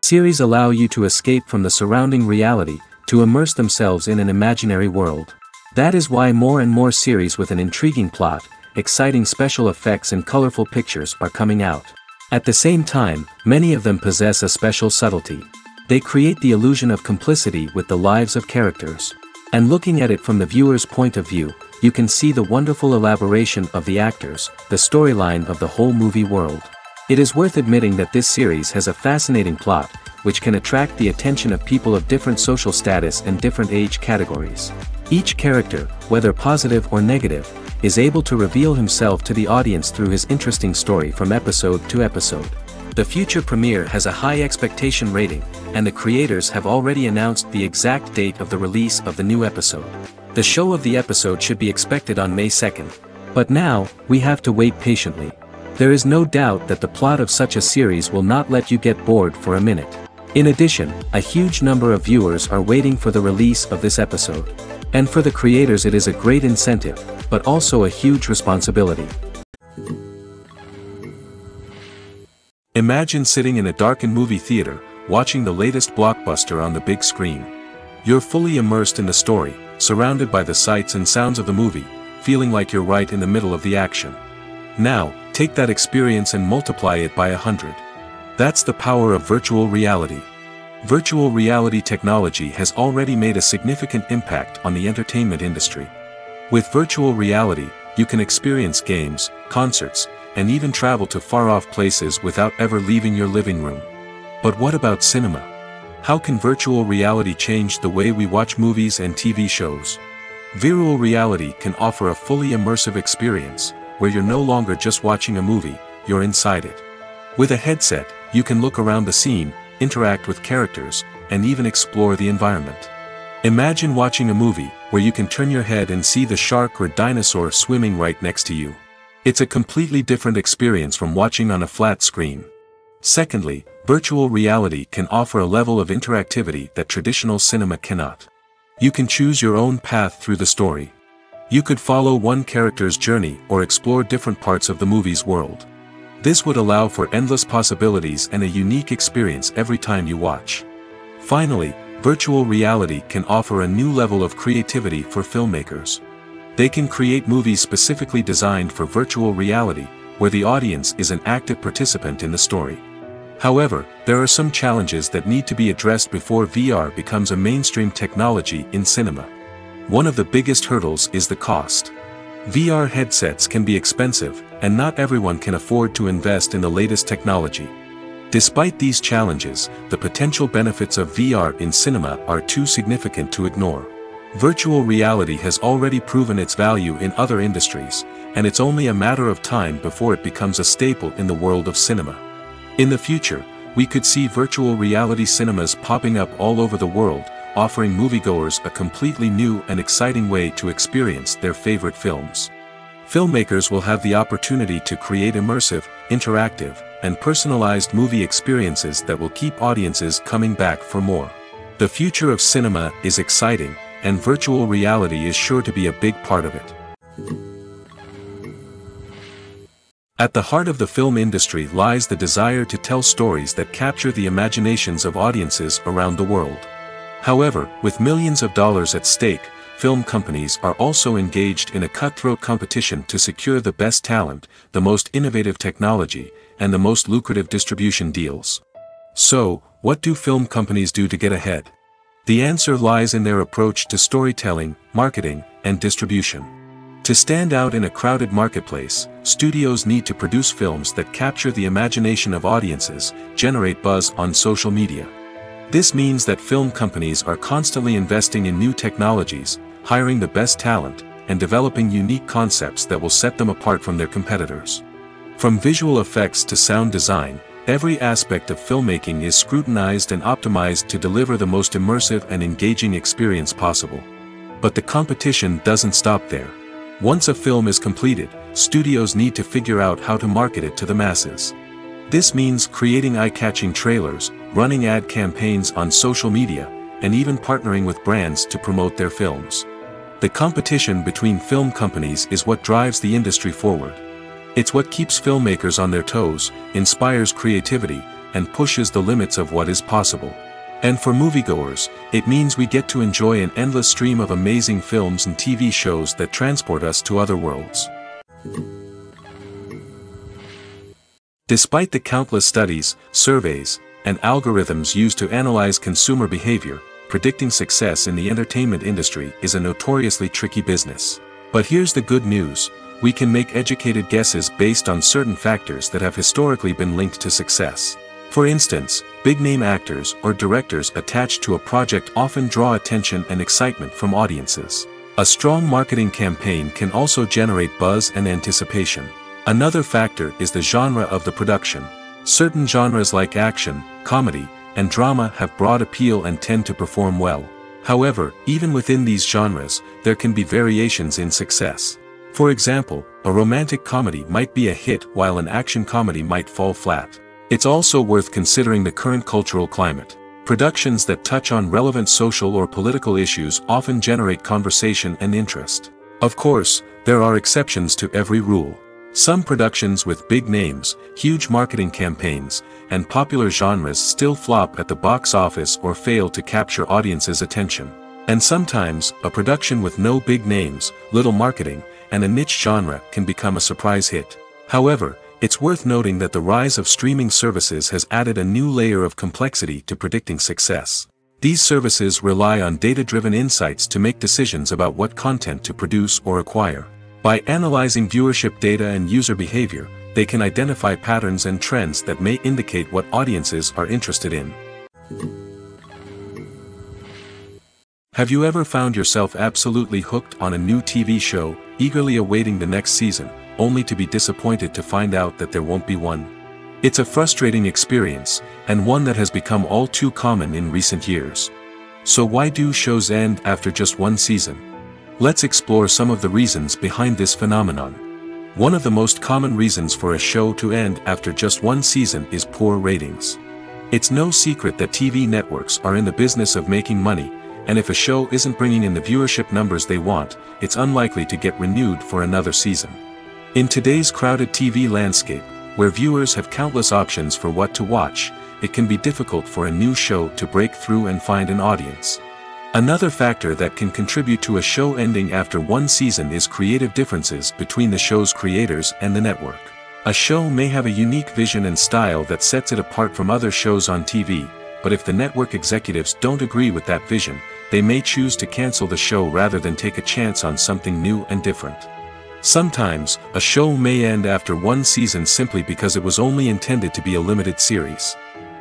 Series allow you to escape from the surrounding reality, to immerse themselves in an imaginary world. That is why more and more series with an intriguing plot, exciting special effects and colorful pictures are coming out. At the same time, many of them possess a special subtlety. They create the illusion of complicity with the lives of characters. And looking at it from the viewer's point of view, you can see the wonderful elaboration of the actors, the storyline of the whole movie world. It is worth admitting that this series has a fascinating plot, which can attract the attention of people of different social status and different age categories. Each character, whether positive or negative, is able to reveal himself to the audience through his interesting story from episode to episode. The future premiere has a high expectation rating, and the creators have already announced the exact date of the release of the new episode. The show of the episode should be expected on May 2nd. But now, we have to wait patiently. There is no doubt that the plot of such a series will not let you get bored for a minute. In addition, a huge number of viewers are waiting for the release of this episode. And for the creators it is a great incentive, but also a huge responsibility. Imagine sitting in a darkened movie theater, watching the latest blockbuster on the big screen. You're fully immersed in the story, surrounded by the sights and sounds of the movie, feeling like you're right in the middle of the action. Now, take that experience and multiply it by 100. That's the power of virtual reality. Virtual reality technology has already made a significant impact on the entertainment industry. With virtual reality, you can experience games, concerts, and even travel to far-off places without ever leaving your living room. But what about cinema? How can virtual reality change the way we watch movies and TV shows? Virtual reality can offer a fully immersive experience, where you're no longer just watching a movie, you're inside it. With a headset, you can look around the scene, interact with characters, and even explore the environment. Imagine watching a movie, where you can turn your head and see the shark or dinosaur swimming right next to you. It's a completely different experience from watching on a flat screen. Secondly, virtual reality can offer a level of interactivity that traditional cinema cannot. You can choose your own path through the story. You could follow one character's journey or explore different parts of the movie's world. This would allow for endless possibilities and a unique experience every time you watch. Finally, virtual reality can offer a new level of creativity for filmmakers. They can create movies specifically designed for virtual reality, where the audience is an active participant in the story. However, there are some challenges that need to be addressed before VR becomes a mainstream technology in cinema. One of the biggest hurdles is the cost. VR headsets can be expensive, and not everyone can afford to invest in the latest technology. Despite these challenges, the potential benefits of VR in cinema are too significant to ignore. Virtual reality has already proven its value in other industries, and it's only a matter of time before it becomes a staple in the world of cinema. In the future, we could see virtual reality cinemas popping up all over the world, offering moviegoers a completely new and exciting way to experience their favorite films. Filmmakers will have the opportunity to create immersive, interactive, and personalized movie experiences that will keep audiences coming back for more. The future of cinema is exciting, and virtual reality is sure to be a big part of it. At the heart of the film industry lies the desire to tell stories that capture the imaginations of audiences around the world. However, with millions of dollars at stake, film companies are also engaged in a cutthroat competition to secure the best talent, the most innovative technology, and the most lucrative distribution deals. So, what do film companies do to get ahead? The answer lies in their approach to storytelling, marketing, and distribution. To stand out in a crowded marketplace, studios need to produce films that capture the imagination of audiences, generate buzz on social media. This means that film companies are constantly investing in new technologies, hiring the best talent, and developing unique concepts that will set them apart from their competitors. From visual effects to sound design, every aspect of filmmaking is scrutinized and optimized to deliver the most immersive and engaging experience possible. But the competition doesn't stop there. Once a film is completed, studios need to figure out how to market it to the masses. This means creating eye-catching trailers, running ad campaigns on social media, and even partnering with brands to promote their films. The competition between film companies is what drives the industry forward. It's what keeps filmmakers on their toes, inspires creativity, and pushes the limits of what is possible. And for moviegoers, it means we get to enjoy an endless stream of amazing films and TV shows that transport us to other worlds. Despite the countless studies, surveys, and algorithms used to analyze consumer behavior, predicting success in the entertainment industry is a notoriously tricky business. But here's the good news: we can make educated guesses based on certain factors that have historically been linked to success. For instance, big-name actors or directors attached to a project often draw attention and excitement from audiences. A strong marketing campaign can also generate buzz and anticipation. Another factor is the genre of the production. Certain genres like action, comedy, and drama have broad appeal and tend to perform well. However, even within these genres, there can be variations in success. For example, a romantic comedy might be a hit while an action comedy might fall flat. It's also worth considering the current cultural climate. Productions that touch on relevant social or political issues often generate conversation and interest. Of course, there are exceptions to every rule. Some productions with big names, huge marketing campaigns, and popular genres still flop at the box office or fail to capture audiences' attention. And sometimes, a production with no big names, little marketing, and a niche genre can become a surprise hit. However, it's worth noting that the rise of streaming services has added a new layer of complexity to predicting success. These services rely on data-driven insights to make decisions about what content to produce or acquire. By analyzing viewership data and user behavior, they can identify patterns and trends that may indicate what audiences are interested in. Have you ever found yourself absolutely hooked on a new TV show, eagerly awaiting the next season, only to be disappointed to find out that there won't be one? It's a frustrating experience, and one that has become all too common in recent years. So why do shows end after just one season? Let's explore some of the reasons behind this phenomenon. One of the most common reasons for a show to end after just one season is poor ratings. It's no secret that TV networks are in the business of making money, and if a show isn't bringing in the viewership numbers they want, it's unlikely to get renewed for another season. In today's crowded TV landscape, where viewers have countless options for what to watch, it can be difficult for a new show to break through and find an audience. Another factor that can contribute to a show ending after one season is creative differences between the show's creators and the network. A show may have a unique vision and style that sets it apart from other shows on TV, but if the network executives don't agree with that vision, they may choose to cancel the show rather than take a chance on something new and different. Sometimes, a show may end after one season simply because it was only intended to be a limited series.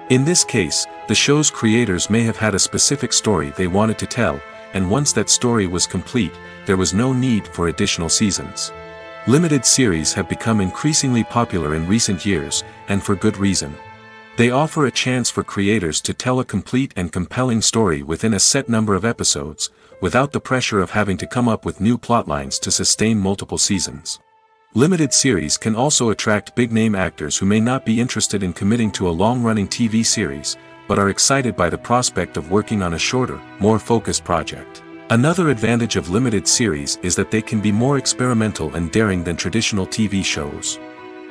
In this case, the show's creators may have had a specific story they wanted to tell, and once that story was complete, there was no need for additional seasons. Limited series have become increasingly popular in recent years, and for good reason. They offer a chance for creators to tell a complete and compelling story within a set number of episodes, without the pressure of having to come up with new plotlines to sustain multiple seasons. Limited series can also attract big-name actors who may not be interested in committing to a long-running TV series, but are excited by the prospect of working on a shorter, more focused project. Another advantage of limited series is that they can be more experimental and daring than traditional TV shows.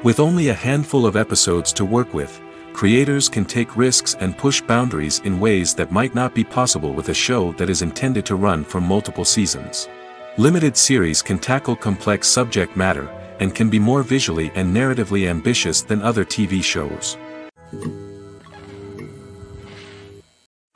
With only a handful of episodes to work with, creators can take risks and push boundaries in ways that might not be possible with a show that is intended to run for multiple seasons. Limited series can tackle complex subject matter, and can be more visually and narratively ambitious than other TV shows.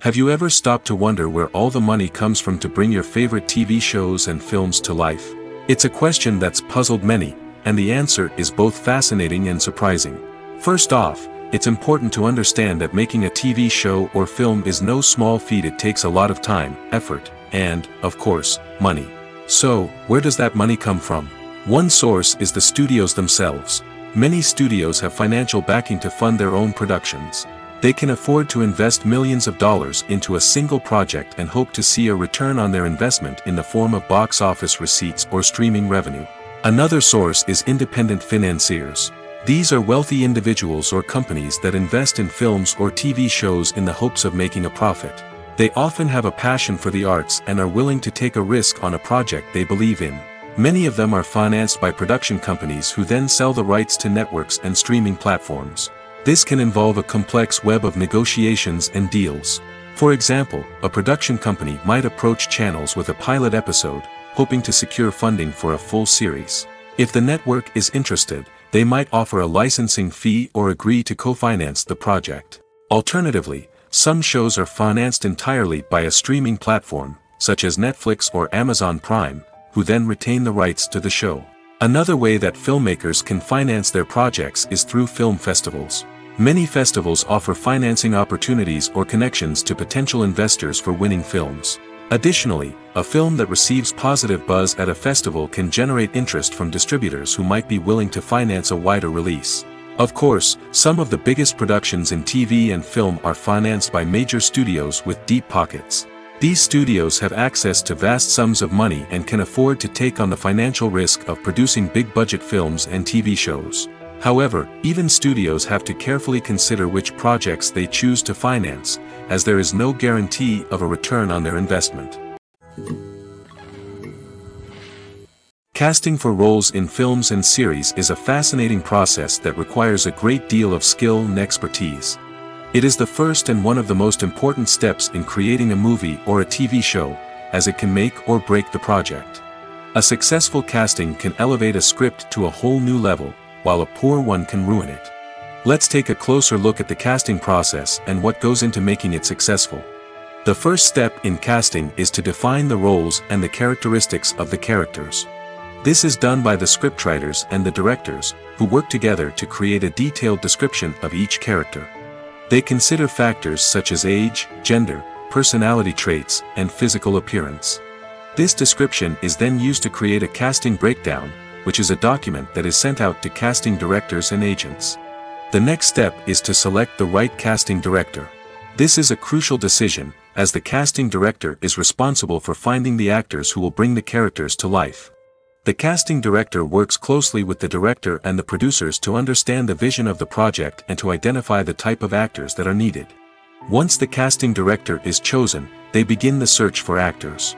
Have you ever stopped to wonder where all the money comes from to bring your favorite TV shows and films to life? It's a question that's puzzled many, and the answer is both fascinating and surprising. First off, it's important to understand that making a TV show or film is no small feat. It takes a lot of time, effort, and, of course, money. So, where does that money come from? One source is the studios themselves. Many studios have financial backing to fund their own productions. They can afford to invest millions of dollars into a single project and hope to see a return on their investment in the form of box office receipts or streaming revenue. Another source is independent financiers. These are wealthy individuals or companies that invest in films or TV shows in the hopes of making a profit. They often have a passion for the arts and are willing to take a risk on a project they believe in. Many of them are financed by production companies who then sell the rights to networks and streaming platforms. This can involve a complex web of negotiations and deals. For example, a production company might approach channels with a pilot episode, hoping to secure funding for a full series. If the network is interested, they might offer a licensing fee or agree to co-finance the project. Alternatively, some shows are financed entirely by a streaming platform, such as Netflix or Amazon Prime, who then retain the rights to the show. Another way that filmmakers can finance their projects is through film festivals. Many festivals offer financing opportunities or connections to potential investors for winning films. Additionally, a film that receives positive buzz at a festival can generate interest from distributors who might be willing to finance a wider release. Of course, some of the biggest productions in TV and film are financed by major studios with deep pockets. These studios have access to vast sums of money and can afford to take on the financial risk of producing big-budget films and TV shows. However, even studios have to carefully consider which projects they choose to finance, as there is no guarantee of a return on their investment. Casting for roles in films and series is a fascinating process that requires a great deal of skill and expertise. It is the first and one of the most important steps in creating a movie or a TV show, as it can make or break the project. A successful casting can elevate a script to a whole new level, while a poor one can ruin it. Let's take a closer look at the casting process and what goes into making it successful. The first step in casting is to define the roles and the characteristics of the characters. This is done by the scriptwriters and the directors, who work together to create a detailed description of each character. They consider factors such as age, gender, personality traits, and physical appearance. This description is then used to create a casting breakdown, which is a document that is sent out to casting directors and agents. The next step is to select the right casting director. This is a crucial decision, as the casting director is responsible for finding the actors who will bring the characters to life. The casting director works closely with the director and the producers to understand the vision of the project and to identify the type of actors that are needed. Once the casting director is chosen, they begin the search for actors.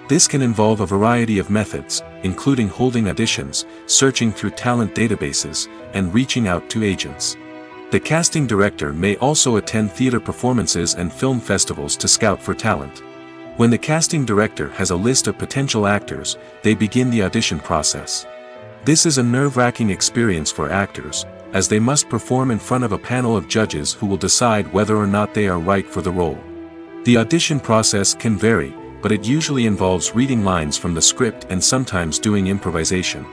This can involve a variety of methods, including holding auditions, searching through talent databases, and reaching out to agents. The casting director may also attend theater performances and film festivals to scout for talent. When the casting director has a list of potential actors, they begin the audition process. This is a nerve-wracking experience for actors, as they must perform in front of a panel of judges who will decide whether or not they are right for the role. The audition process can vary, but it usually involves reading lines from the script and sometimes doing improvisation.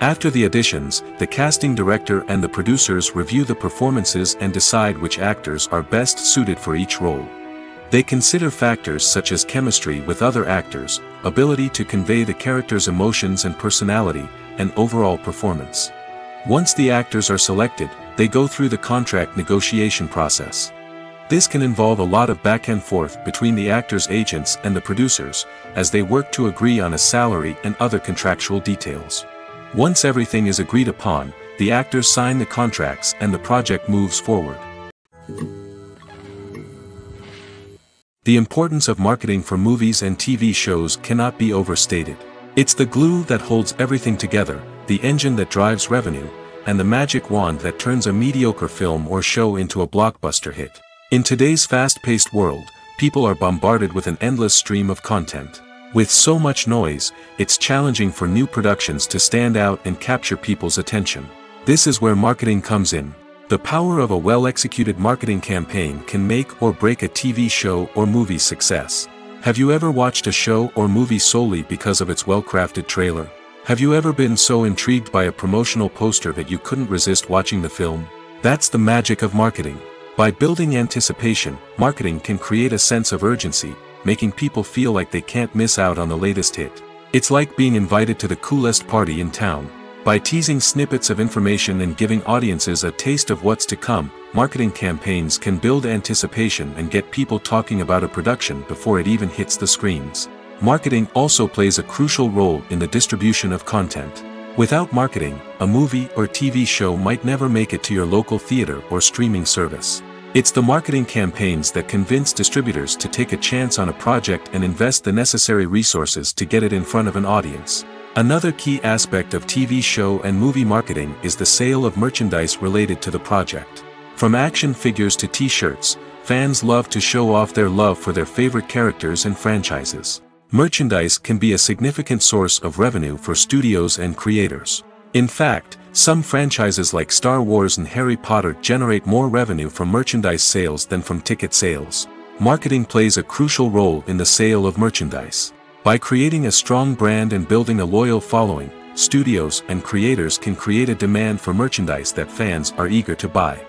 After the auditions, the casting director and the producers review the performances and decide which actors are best suited for each role. They consider factors such as chemistry with other actors, ability to convey the character's emotions and personality, and overall performance. Once the actors are selected, they go through the contract negotiation process. This can involve a lot of back and forth between the actors' agents and the producers, as they work to agree on a salary and other contractual details. Once everything is agreed upon, the actors sign the contracts and the project moves forward. The importance of marketing for movies and TV shows cannot be overstated. It's the glue that holds everything together, the engine that drives revenue, and the magic wand that turns a mediocre film or show into a blockbuster hit. In today's fast-paced world, people are bombarded with an endless stream of content. With so much noise, it's challenging for new productions to stand out and capture people's attention. This is where marketing comes in. The power of a well-executed marketing campaign can make or break a TV show or movie's success. Have you ever watched a show or movie solely because of its well-crafted trailer? Have you ever been so intrigued by a promotional poster that you couldn't resist watching the film? That's the magic of marketing. By building anticipation, marketing can create a sense of urgency, making people feel like they can't miss out on the latest hit. It's like being invited to the coolest party in town. By teasing snippets of information and giving audiences a taste of what's to come, marketing campaigns can build anticipation and get people talking about a production before it even hits the screens. Marketing also plays a crucial role in the distribution of content. Without marketing, a movie or TV show might never make it to your local theater or streaming service. It's the marketing campaigns that convince distributors to take a chance on a project and invest the necessary resources to get it in front of an audience. Another key aspect of TV show and movie marketing is the sale of merchandise related to the project. From action figures to t-shirts, fans love to show off their love for their favorite characters and franchises. Merchandise can be a significant source of revenue for studios and creators. In fact, some franchises like Star Wars and Harry Potter generate more revenue from merchandise sales than from ticket sales. Marketing plays a crucial role in the sale of merchandise. By creating a strong brand and building a loyal following, studios and creators can create a demand for merchandise that fans are eager to buy.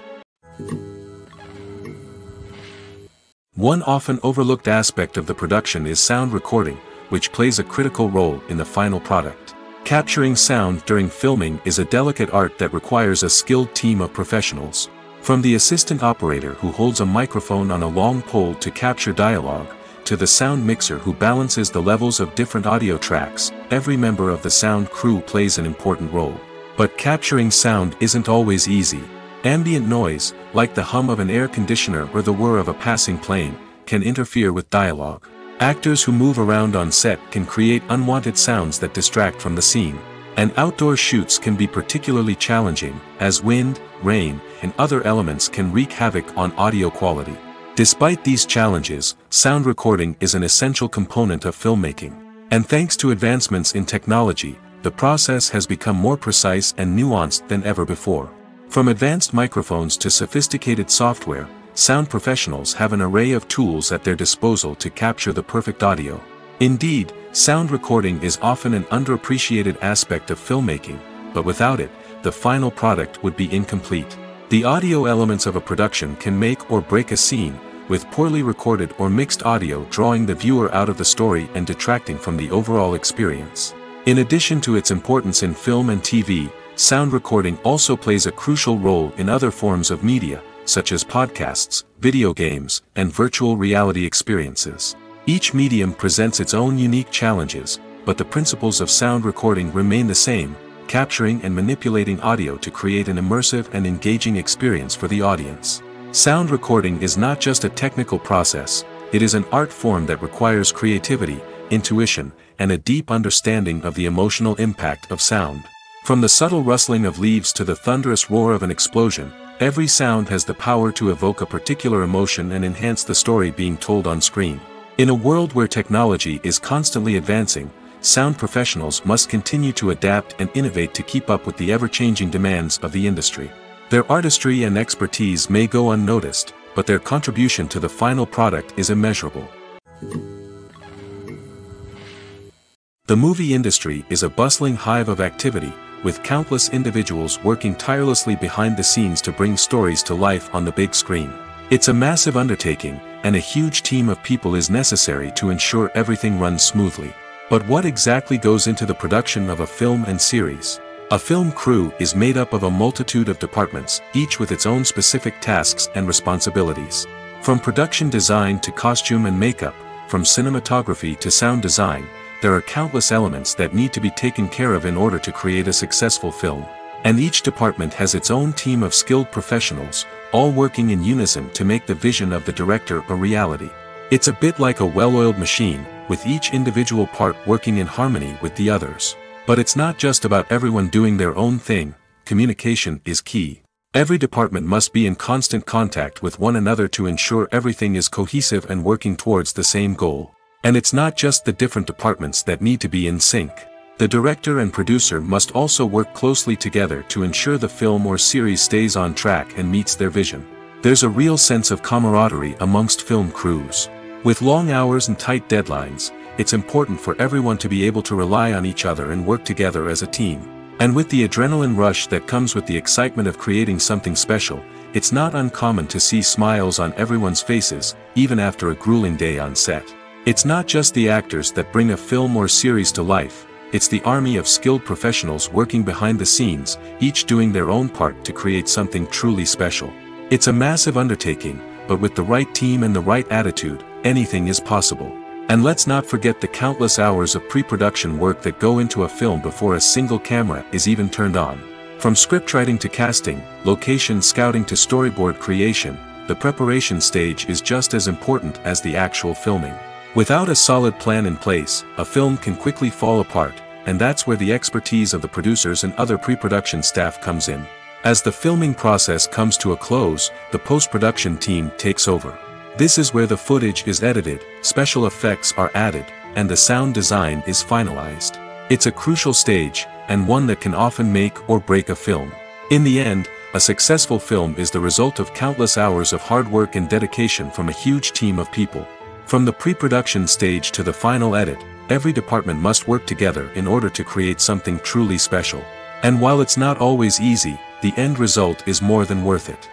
One often overlooked aspect of the production is sound recording, which plays a critical role in the final product. Capturing sound during filming is a delicate art that requires a skilled team of professionals. From the assistant operator who holds a microphone on a long pole to capture dialogue, to the sound mixer who balances the levels of different audio tracks, every member of the sound crew plays an important role. But capturing sound isn't always easy. Ambient noise, like the hum of an air conditioner or the whir of a passing plane, can interfere with dialogue. Actors who move around on set can create unwanted sounds that distract from the scene. And outdoor shoots can be particularly challenging, as wind, rain, and other elements can wreak havoc on audio quality. Despite these challenges, sound recording is an essential component of filmmaking. And thanks to advancements in technology, the process has become more precise and nuanced than ever before. From advanced microphones to sophisticated software, sound professionals have an array of tools at their disposal to capture the perfect audio. Indeed, sound recording is often an underappreciated aspect of filmmaking, but without it, the final product would be incomplete. The audio elements of a production can make or break a scene, with poorly recorded or mixed audio drawing the viewer out of the story and detracting from the overall experience. In addition to its importance in film and TV, sound recording also plays a crucial role in other forms of media, such as podcasts, video games, and virtual reality experiences. Each medium presents its own unique challenges, but the principles of sound recording remain the same, capturing and manipulating audio to create an immersive and engaging experience for the audience. Sound recording is not just a technical process, it is an art form that requires creativity, intuition, and a deep understanding of the emotional impact of sound. From the subtle rustling of leaves to the thunderous roar of an explosion, every sound has the power to evoke a particular emotion and enhance the story being told on screen. In a world where technology is constantly advancing, sound professionals must continue to adapt and innovate to keep up with the ever-changing demands of the industry. Their artistry and expertise may go unnoticed, but their contribution to the final product is immeasurable. The movie industry is a bustling hive of activity, with countless individuals working tirelessly behind the scenes to bring stories to life on the big screen. It's a massive undertaking, and a huge team of people is necessary to ensure everything runs smoothly. But what exactly goes into the production of a film and series? A film crew is made up of a multitude of departments, each with its own specific tasks and responsibilities. From production design to costume and makeup, from cinematography to sound design, there are countless elements that need to be taken care of in order to create a successful film. And each department has its own team of skilled professionals, all working in unison to make the vision of the director a reality. It's a bit like a well-oiled machine, with each individual part working in harmony with the others. But it's not just about everyone doing their own thing, communication is key. Every department must be in constant contact with one another to ensure everything is cohesive and working towards the same goal. And it's not just the different departments that need to be in sync. The director and producer must also work closely together to ensure the film or series stays on track and meets their vision. There's a real sense of camaraderie amongst film crews. With long hours and tight deadlines, it's important for everyone to be able to rely on each other and work together as a team. And with the adrenaline rush that comes with the excitement of creating something special, it's not uncommon to see smiles on everyone's faces, even after a grueling day on set. It's not just the actors that bring a film or series to life, it's the army of skilled professionals working behind the scenes, each doing their own part to create something truly special. It's a massive undertaking, but with the right team and the right attitude, anything is possible. And let's not forget the countless hours of pre-production work that go into a film before a single camera is even turned on. From scriptwriting to casting, location scouting to storyboard creation, the preparation stage is just as important as the actual filming. Without a solid plan in place, a film can quickly fall apart, and that's where the expertise of the producers and other pre-production staff comes in. As the filming process comes to a close, the post-production team takes over. This is where the footage is edited, special effects are added, and the sound design is finalized. It's a crucial stage, and one that can often make or break a film. In the end, a successful film is the result of countless hours of hard work and dedication from a huge team of people. From the pre-production stage to the final edit, every department must work together in order to create something truly special. And while it's not always easy, the end result is more than worth it.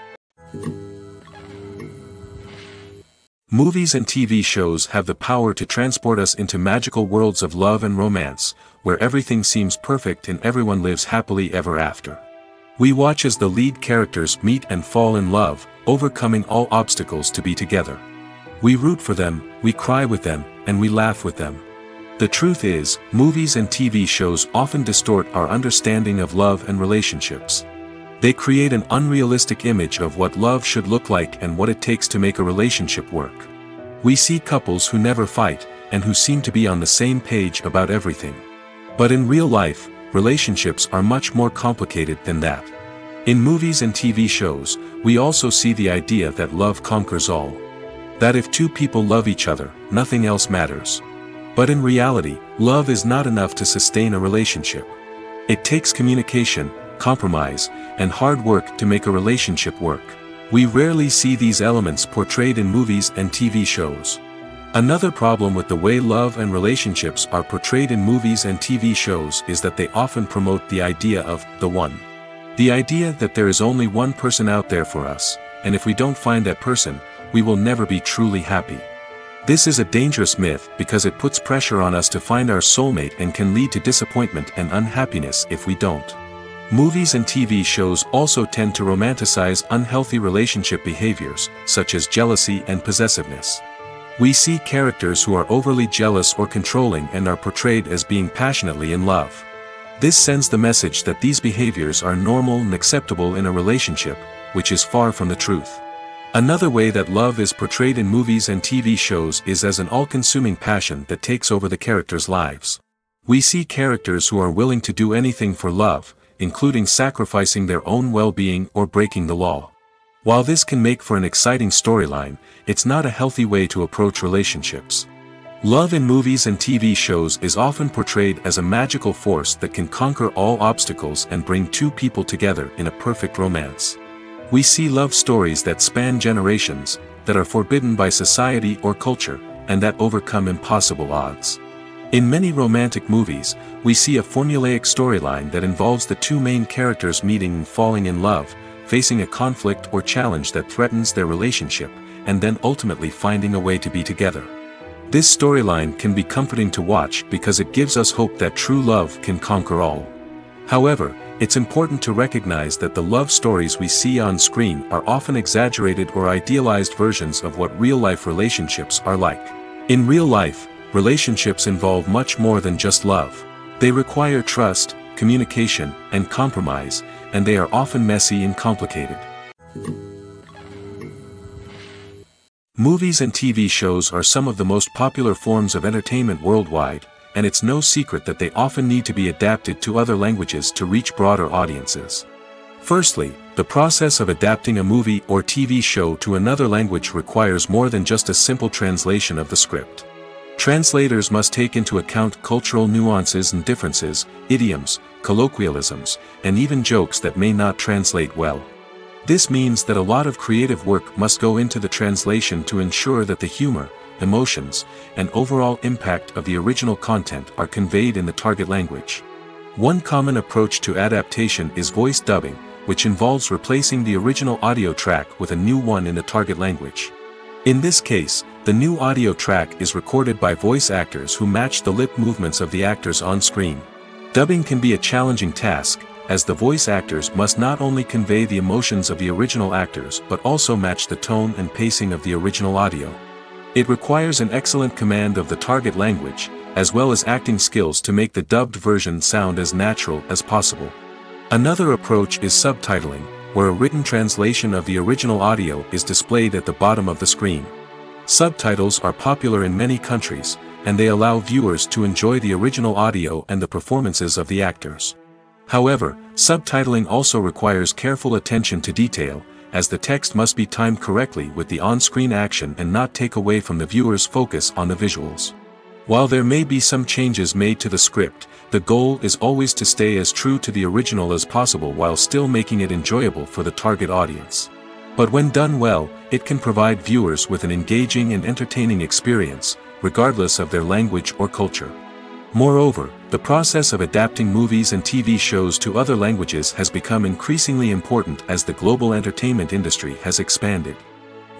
Movies and TV shows have the power to transport us into magical worlds of love and romance, where everything seems perfect and everyone lives happily ever after. We watch as the lead characters meet and fall in love, overcoming all obstacles to be together. We root for them, we cry with them, and we laugh with them. The truth is, movies and TV shows often distort our understanding of love and relationships. They create an unrealistic image of what love should look like and what it takes to make a relationship work. We see couples who never fight, and who seem to be on the same page about everything. But in real life, relationships are much more complicated than that. In movies and TV shows, we also see the idea that love conquers all. That if two people love each other, nothing else matters. But in reality, love is not enough to sustain a relationship. It takes communication, compromise, and hard work to make a relationship work. We rarely see these elements portrayed in movies and TV shows. Another problem with the way love and relationships are portrayed in movies and TV shows is that they often promote the idea of the one. The idea that there is only one person out there for us, and if we don't find that person, we will never be truly happy. This is a dangerous myth because it puts pressure on us to find our soulmate and can lead to disappointment and unhappiness if we don't. Movies and TV shows also tend to romanticize unhealthy relationship behaviors, such as jealousy and possessiveness. We see characters who are overly jealous or controlling and are portrayed as being passionately in love. This sends the message that these behaviors are normal and acceptable in a relationship, which is far from the truth. Another way that love is portrayed in movies and TV shows is as an all-consuming passion that takes over the characters' lives. We see characters who are willing to do anything for love, including sacrificing their own well-being or breaking the law. While this can make for an exciting storyline, it's not a healthy way to approach relationships. Love in movies and TV shows is often portrayed as a magical force that can conquer all obstacles and bring two people together in a perfect romance. We see love stories that span generations, that are forbidden by society or culture, and that overcome impossible odds. In many romantic movies, we see a formulaic storyline that involves the two main characters meeting and falling in love, facing a conflict or challenge that threatens their relationship, and then ultimately finding a way to be together. This storyline can be comforting to watch because it gives us hope that true love can conquer all. However, it's important to recognize that the love stories we see on screen are often exaggerated or idealized versions of what real-life relationships are like. In real life, relationships involve much more than just love. They require trust, communication, and compromise, and they are often messy and complicated. Movies and TV shows are some of the most popular forms of entertainment worldwide, and it's no secret that they often need to be adapted to other languages to reach broader audiences. Firstly, the process of adapting a movie or TV show to another language requires more than just a simple translation of the script. Translators must take into account cultural nuances and differences, idioms, colloquialisms, and even jokes that may not translate well. This means that a lot of creative work must go into the translation to ensure that the humor, emotions, and overall impact of the original content are conveyed in the target language. One common approach to adaptation is voice dubbing, which involves replacing the original audio track with a new one in the target language. In this case, the new audio track is recorded by voice actors who match the lip movements of the actors on screen. Dubbing can be a challenging task, as the voice actors must not only convey the emotions of the original actors but also match the tone and pacing of the original audio. It requires an excellent command of the target language, as well as acting skills to make the dubbed version sound as natural as possible. Another approach is subtitling, where a written translation of the original audio is displayed at the bottom of the screen. Subtitles are popular in many countries, and they allow viewers to enjoy the original audio and the performances of the actors. However, subtitling also requires careful attention to detail, as the text must be timed correctly with the on-screen action and not take away from the viewer's focus on the visuals. While there may be some changes made to the script, the goal is always to stay as true to the original as possible while still making it enjoyable for the target audience. But when done well, it can provide viewers with an engaging and entertaining experience, regardless of their language or culture. Moreover, the process of adapting movies and TV shows to other languages has become increasingly important as the global entertainment industry has expanded.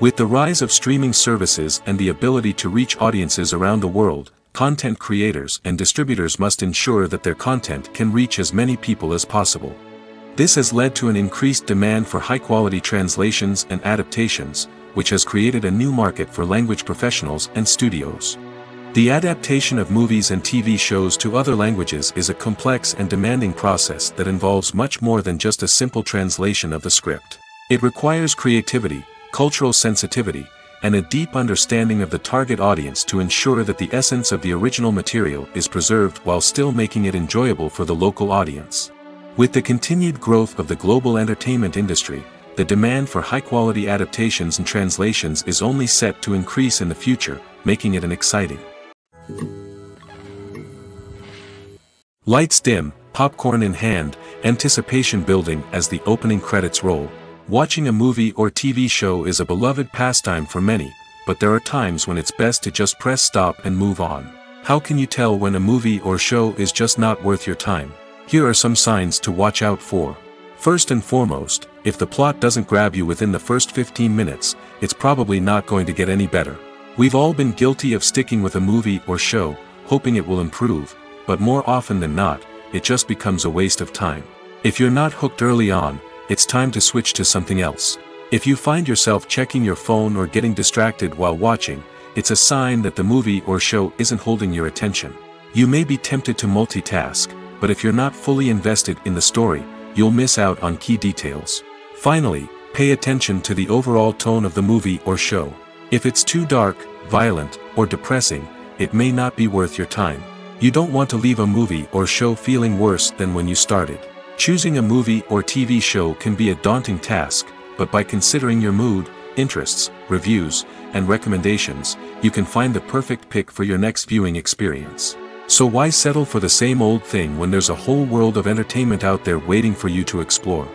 With the rise of streaming services and the ability to reach audiences around the world, content creators and distributors must ensure that their content can reach as many people as possible. This has led to an increased demand for high-quality translations and adaptations, which has created a new market for language professionals and studios. The adaptation of movies and TV shows to other languages is a complex and demanding process that involves much more than just a simple translation of the script. It requires creativity, cultural sensitivity, and a deep understanding of the target audience to ensure that the essence of the original material is preserved while still making it enjoyable for the local audience. With the continued growth of the global entertainment industry, the demand for high-quality adaptations and translations is only set to increase in the future, making it an exciting. Lights dim, popcorn in hand, anticipation building as the opening credits roll. Watching a movie or TV show is a beloved pastime for many, but there are times when it's best to just press stop and move on. How can you tell when a movie or show is just not worth your time? Here are some signs to watch out for. First and foremost, if the plot doesn't grab you within the first 15 minutes, it's probably not going to get any better. We've all been guilty of sticking with a movie or show, hoping it will improve, but more often than not, it just becomes a waste of time. If you're not hooked early on, it's time to switch to something else. If you find yourself checking your phone or getting distracted while watching, it's a sign that the movie or show isn't holding your attention. You may be tempted to multitask, but if you're not fully invested in the story, you'll miss out on key details. Finally, pay attention to the overall tone of the movie or show. If it's too dark, violent, or depressing, it may not be worth your time. You don't want to leave a movie or show feeling worse than when you started. Choosing a movie or TV show can be a daunting task, but by considering your mood, interests, reviews, and recommendations, you can find the perfect pick for your next viewing experience. So why settle for the same old thing when there's a whole world of entertainment out there waiting for you to explore?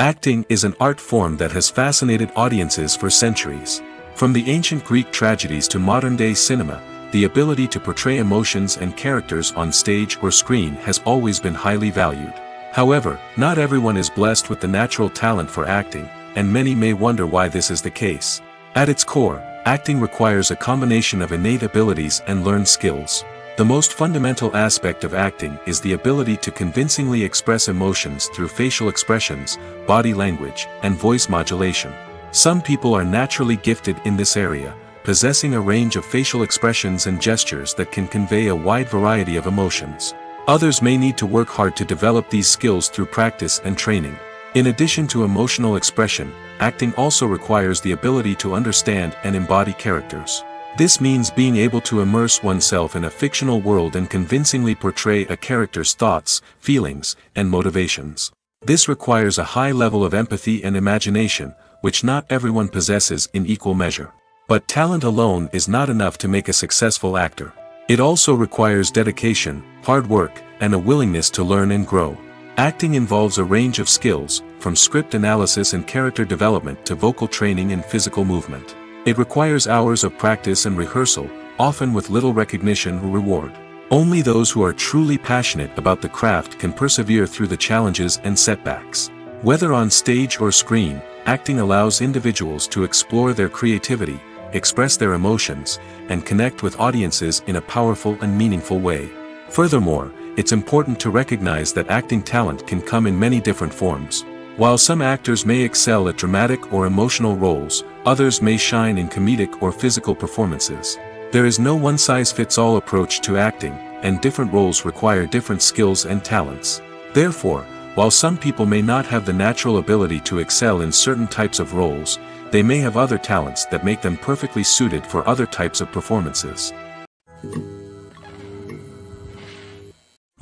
Acting is an art form that has fascinated audiences for centuries. From the ancient Greek tragedies to modern-day cinema, the ability to portray emotions and characters on stage or screen has always been highly valued. However, not everyone is blessed with the natural talent for acting, and many may wonder why this is the case. At its core, acting requires a combination of innate abilities and learned skills. The most fundamental aspect of acting is the ability to convincingly express emotions through facial expressions, body language, and voice modulation. Some people are naturally gifted in this area, possessing a range of facial expressions and gestures that can convey a wide variety of emotions. Others may need to work hard to develop these skills through practice and training. In addition to emotional expression, acting also requires the ability to understand and embody characters. This means being able to immerse oneself in a fictional world and convincingly portray a character's thoughts, feelings, and motivations. This requires a high level of empathy and imagination, which not everyone possesses in equal measure. But talent alone is not enough to make a successful actor. It also requires dedication, hard work, and a willingness to learn and grow. Acting involves a range of skills, from script analysis and character development to vocal training and physical movement. It requires hours of practice and rehearsal, often with little recognition or reward. Only those who are truly passionate about the craft can persevere through the challenges and setbacks. Whether on stage or screen, acting allows individuals to explore their creativity, express their emotions, and connect with audiences in a powerful and meaningful way. Furthermore, it's important to recognize that acting talent can come in many different forms. While some actors may excel at dramatic or emotional roles, others may shine in comedic or physical performances. There is no one-size-fits-all approach to acting, and different roles require different skills and talents. Therefore, while some people may not have the natural ability to excel in certain types of roles, they may have other talents that make them perfectly suited for other types of performances.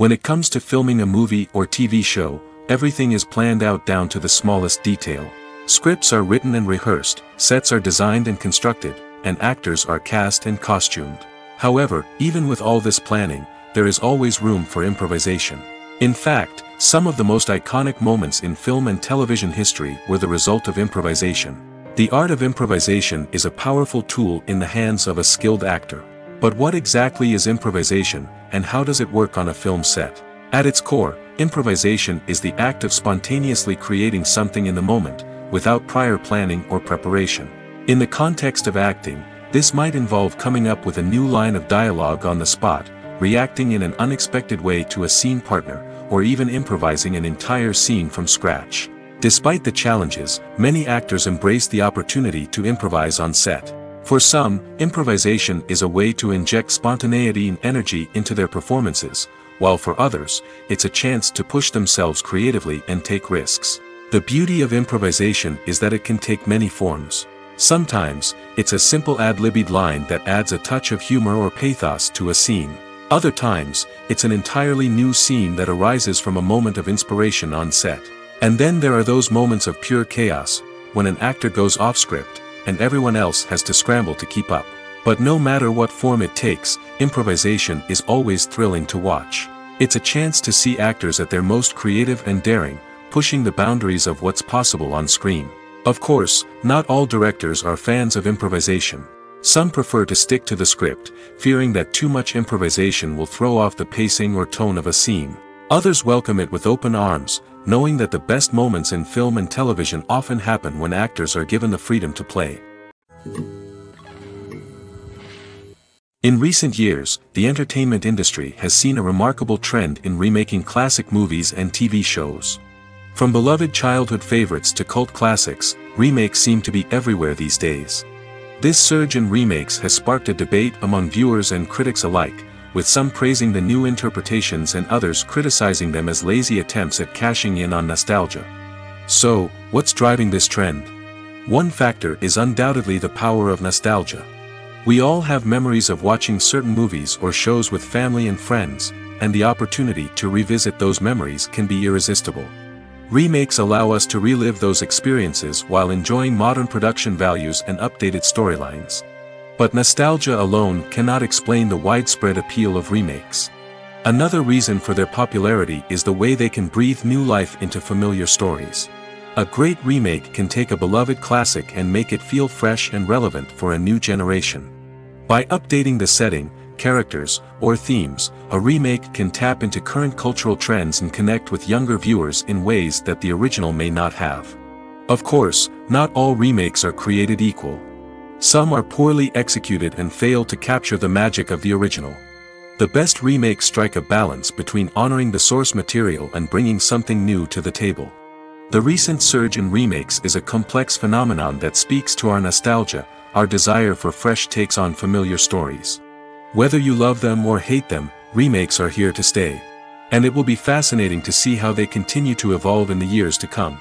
When it comes to filming a movie or TV show, everything is planned out down to the smallest detail. Scripts are written and rehearsed, sets are designed and constructed, and actors are cast and costumed. However, even with all this planning, there is always room for improvisation. In fact, some of the most iconic moments in film and television history were the result of improvisation. The art of improvisation is a powerful tool in the hands of a skilled actor. But what exactly is improvisation, and how does it work on a film set? At its core, improvisation is the act of spontaneously creating something in the moment, without prior planning or preparation. In the context of acting, this might involve coming up with a new line of dialogue on the spot, reacting in an unexpected way to a scene partner, or even improvising an entire scene from scratch. Despite the challenges, many actors embrace the opportunity to improvise on set. For some, improvisation is a way to inject spontaneity and energy into their performances, while for others, it's a chance to push themselves creatively and take risks. The beauty of improvisation is that it can take many forms. Sometimes, it's a simple ad-libbed line that adds a touch of humor or pathos to a scene. Other times, it's an entirely new scene that arises from a moment of inspiration on set. And then there are those moments of pure chaos, when an actor goes off script, and everyone else has to scramble to keep up. But no matter what form it takes, improvisation is always thrilling to watch. It's a chance to see actors at their most creative and daring, pushing the boundaries of what's possible on screen. Of course, not all directors are fans of improvisation. Some prefer to stick to the script, fearing that too much improvisation will throw off the pacing or tone of a scene. Others welcome it with open arms, knowing that the best moments in film and television often happen when actors are given the freedom to play. In recent years, the entertainment industry has seen a remarkable trend in remaking classic movies and TV shows. From beloved childhood favorites to cult classics, remakes seem to be everywhere these days. This surge in remakes has sparked a debate among viewers and critics alike, with some praising the new interpretations and others criticizing them as lazy attempts at cashing in on nostalgia. So, what's driving this trend? One factor is undoubtedly the power of nostalgia. We all have memories of watching certain movies or shows with family and friends, and the opportunity to revisit those memories can be irresistible. Remakes allow us to relive those experiences while enjoying modern production values and updated storylines. But nostalgia alone cannot explain the widespread appeal of remakes. Another reason for their popularity is the way they can breathe new life into familiar stories. A great remake can take a beloved classic and make it feel fresh and relevant for a new generation. By updating the setting, characters, or themes, a remake can tap into current cultural trends and connect with younger viewers in ways that the original may not have. Of course, not all remakes are created equal. Some are poorly executed and fail to capture the magic of the original. The best remakes strike a balance between honoring the source material and bringing something new to the table. The recent surge in remakes is a complex phenomenon that speaks to our nostalgia, our desire for fresh takes on familiar stories. Whether you love them or hate them, remakes are here to stay. And it will be fascinating to see how they continue to evolve in the years to come.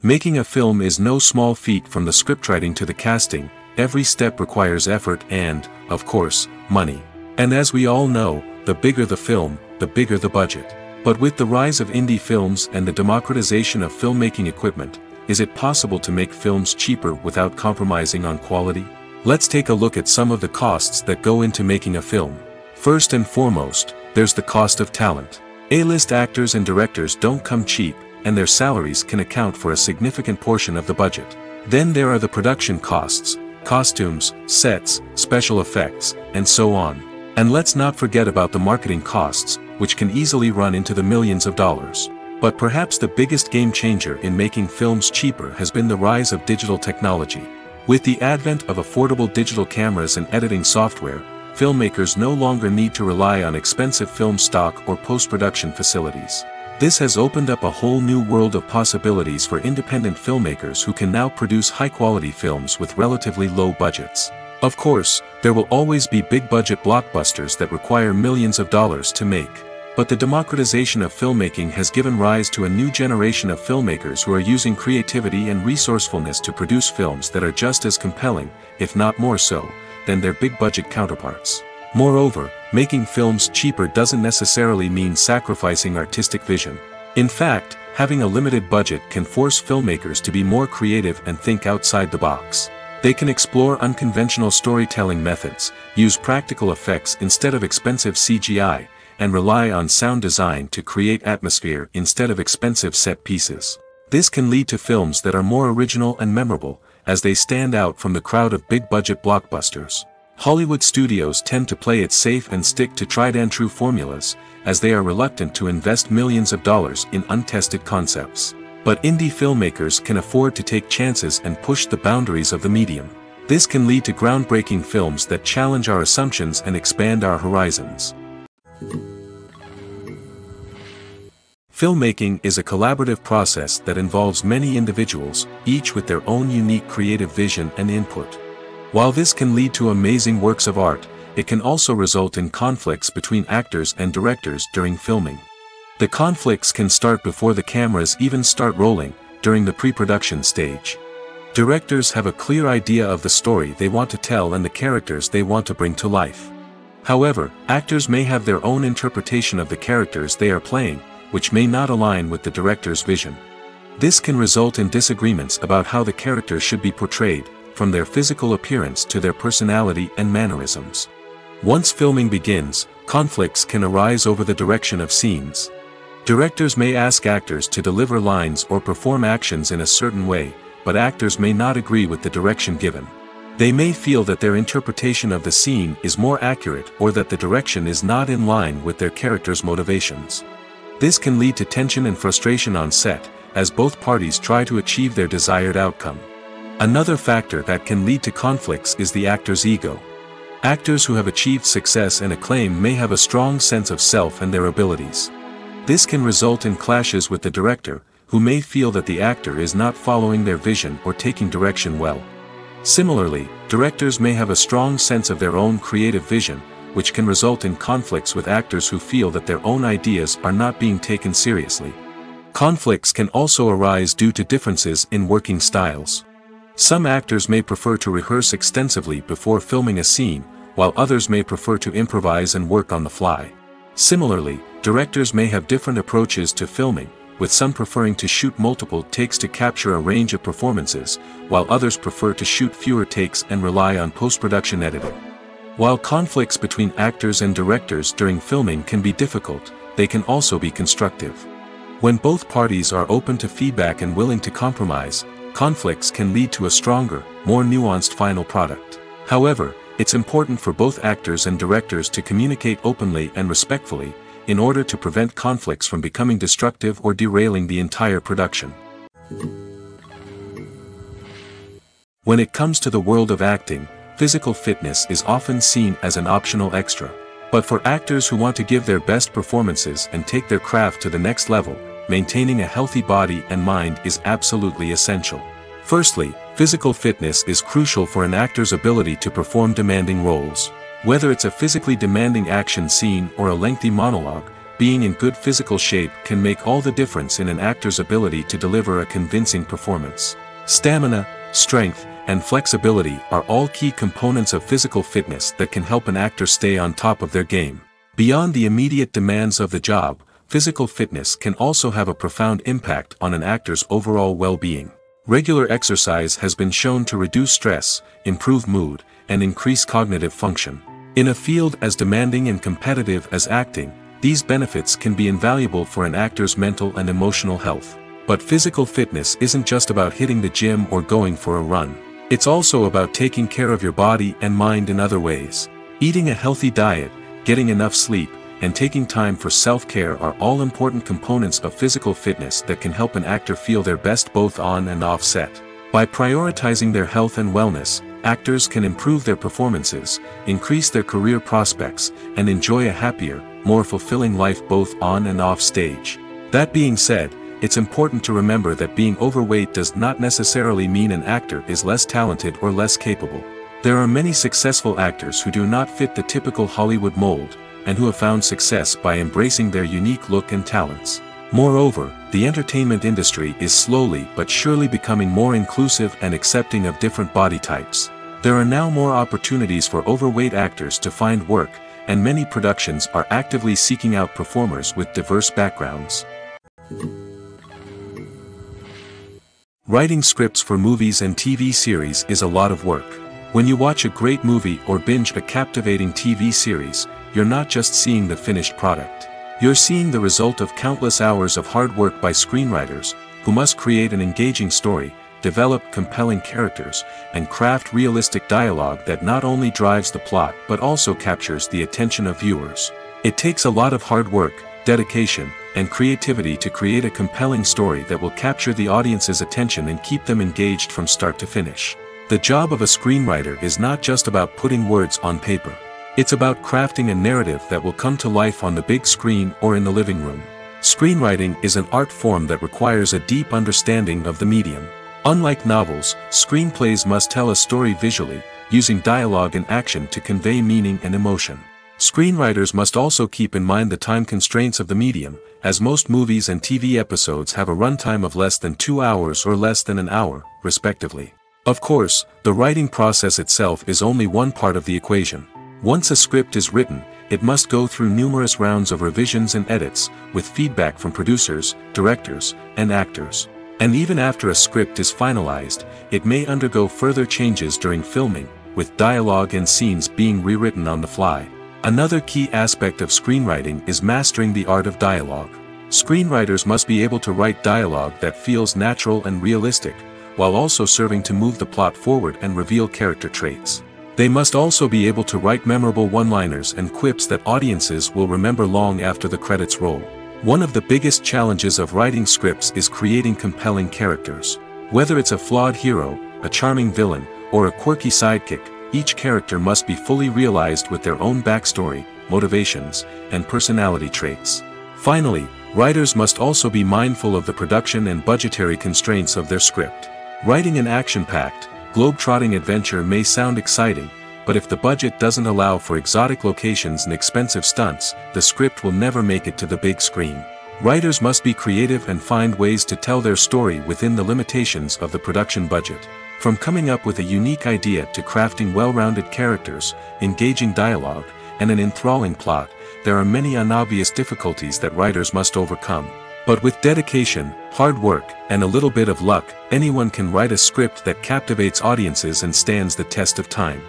Making a film is no small feat. From the scriptwriting to the casting, every step requires effort and, of course, money. And as we all know, the bigger the film, the bigger the budget. But with the rise of indie films and the democratization of filmmaking equipment, is it possible to make films cheaper without compromising on quality? Let's take a look at some of the costs that go into making a film. First and foremost, there's the cost of talent. A-list actors and directors don't come cheap, and their salaries can account for a significant portion of the budget. Then there are the production costs, costumes, sets, special effects, and so on. And let's not forget about the marketing costs, which can easily run into the millions of dollars. But perhaps the biggest game changer in making films cheaper has been the rise of digital technology. With the advent of affordable digital cameras and editing software, filmmakers no longer need to rely on expensive film stock or post-production facilities. This has opened up a whole new world of possibilities for independent filmmakers who can now produce high-quality films with relatively low budgets. Of course, there will always be big-budget blockbusters that require millions of dollars to make. But the democratization of filmmaking has given rise to a new generation of filmmakers who are using creativity and resourcefulness to produce films that are just as compelling, if not more so, than their big-budget counterparts. Moreover, making films cheaper doesn't necessarily mean sacrificing artistic vision. In fact, having a limited budget can force filmmakers to be more creative and think outside the box. They can explore unconventional storytelling methods, use practical effects instead of expensive CGI, and rely on sound design to create atmosphere instead of expensive set pieces. This can lead to films that are more original and memorable, as they stand out from the crowd of big-budget blockbusters. Hollywood studios tend to play it safe and stick to tried-and-true formulas, as they are reluctant to invest millions of dollars in untested concepts. But indie filmmakers can afford to take chances and push the boundaries of the medium. This can lead to groundbreaking films that challenge our assumptions and expand our horizons. Filmmaking is a collaborative process that involves many individuals, each with their own unique creative vision and input. While this can lead to amazing works of art, it can also result in conflicts between actors and directors during filming. The conflicts can start before the cameras even start rolling, during the pre-production stage. Directors have a clear idea of the story they want to tell and the characters they want to bring to life. However, actors may have their own interpretation of the characters they are playing, which may not align with the director's vision. This can result in disagreements about how the characters should be portrayed, from their physical appearance to their personality and mannerisms. Once filming begins, conflicts can arise over the direction of scenes. Directors may ask actors to deliver lines or perform actions in a certain way, but actors may not agree with the direction given. They may feel that their interpretation of the scene is more accurate or that the direction is not in line with their character's motivations. This can lead to tension and frustration on set, as both parties try to achieve their desired outcome. Another factor that can lead to conflicts is the actor's ego. Actors who have achieved success and acclaim may have a strong sense of self and their abilities. This can result in clashes with the director, who may feel that the actor is not following their vision or taking direction well. Similarly, directors may have a strong sense of their own creative vision, which can result in conflicts with actors who feel that their own ideas are not being taken seriously. Conflicts can also arise due to differences in working styles. Some actors may prefer to rehearse extensively before filming a scene, while others may prefer to improvise and work on the fly. Similarly, directors may have different approaches to filming, with some preferring to shoot multiple takes to capture a range of performances, while others prefer to shoot fewer takes and rely on post-production editing. While conflicts between actors and directors during filming can be difficult, they can also be constructive. When both parties are open to feedback and willing to compromise, conflicts can lead to a stronger, more nuanced final product. However, it's important for both actors and directors to communicate openly and respectfully, in order to prevent conflicts from becoming destructive or derailing the entire production. When it comes to the world of acting, physical fitness is often seen as an optional extra. But for actors who want to give their best performances and take their craft to the next level, maintaining a healthy body and mind is absolutely essential. Firstly, physical fitness is crucial for an actor's ability to perform demanding roles. Whether it's a physically demanding action scene or a lengthy monologue, being in good physical shape can make all the difference in an actor's ability to deliver a convincing performance. Stamina, strength, and flexibility are all key components of physical fitness that can help an actor stay on top of their game. Beyond the immediate demands of the job, physical fitness can also have a profound impact on an actor's overall well-being. Regular exercise has been shown to reduce stress, improve mood, and increase cognitive function. In a field as demanding and competitive as acting, these benefits can be invaluable for an actor's mental and emotional health. But physical fitness isn't just about hitting the gym or going for a run. It's also about taking care of your body and mind in other ways. Eating a healthy diet, getting enough sleep, and taking time for self-care are all important components of physical fitness that can help an actor feel their best both on and off set. By prioritizing their health and wellness, actors can improve their performances, increase their career prospects, and enjoy a happier, more fulfilling life both on and off stage. That being said, it's important to remember that being overweight does not necessarily mean an actor is less talented or less capable. There are many successful actors who do not fit the typical Hollywood mold, and who have found success by embracing their unique look and talents. Moreover, the entertainment industry is slowly but surely becoming more inclusive and accepting of different body types. There are now more opportunities for overweight actors to find work, and many productions are actively seeking out performers with diverse backgrounds. Writing scripts for movies and TV series is a lot of work. When you watch a great movie or binge a captivating TV series, you're not just seeing the finished product. You're seeing the result of countless hours of hard work by screenwriters, who must create an engaging story, develop compelling characters, and craft realistic dialogue that not only drives the plot but also captures the attention of viewers. It takes a lot of hard work, dedication, and creativity to create a compelling story that will capture the audience's attention and keep them engaged from start to finish. The job of a screenwriter is not just about putting words on paper. It's about crafting a narrative that will come to life on the big screen or in the living room. Screenwriting is an art form that requires a deep understanding of the medium. Unlike novels, screenplays must tell a story visually, using dialogue and action to convey meaning and emotion. Screenwriters must also keep in mind the time constraints of the medium, as most movies and TV episodes have a runtime of less than 2 hours or less than an hour, respectively. Of course, the writing process itself is only one part of the equation. Once a script is written, it must go through numerous rounds of revisions and edits, with feedback from producers, directors, and actors. And even after a script is finalized, it may undergo further changes during filming, with dialogue and scenes being rewritten on the fly. Another key aspect of screenwriting is mastering the art of dialogue. Screenwriters must be able to write dialogue that feels natural and realistic, while also serving to move the plot forward and reveal character traits. They must also be able to write memorable one-liners and quips that audiences will remember long after the credits roll. One of the biggest challenges of writing scripts is creating compelling characters. Whether it's a flawed hero, a charming villain, or a quirky sidekick, each character must be fully realized with their own backstory, motivations, and personality traits. Finally, writers must also be mindful of the production and budgetary constraints of their script. Writing an action-packed, globe-trotting adventure may sound exciting, but if the budget doesn't allow for exotic locations and expensive stunts, the script will never make it to the big screen. Writers must be creative and find ways to tell their story within the limitations of the production budget. From coming up with a unique idea to crafting well-rounded characters, engaging dialogue, and an enthralling plot, there are many unobvious difficulties that writers must overcome. But with dedication, hard work, and a little bit of luck, anyone can write a script that captivates audiences and stands the test of time.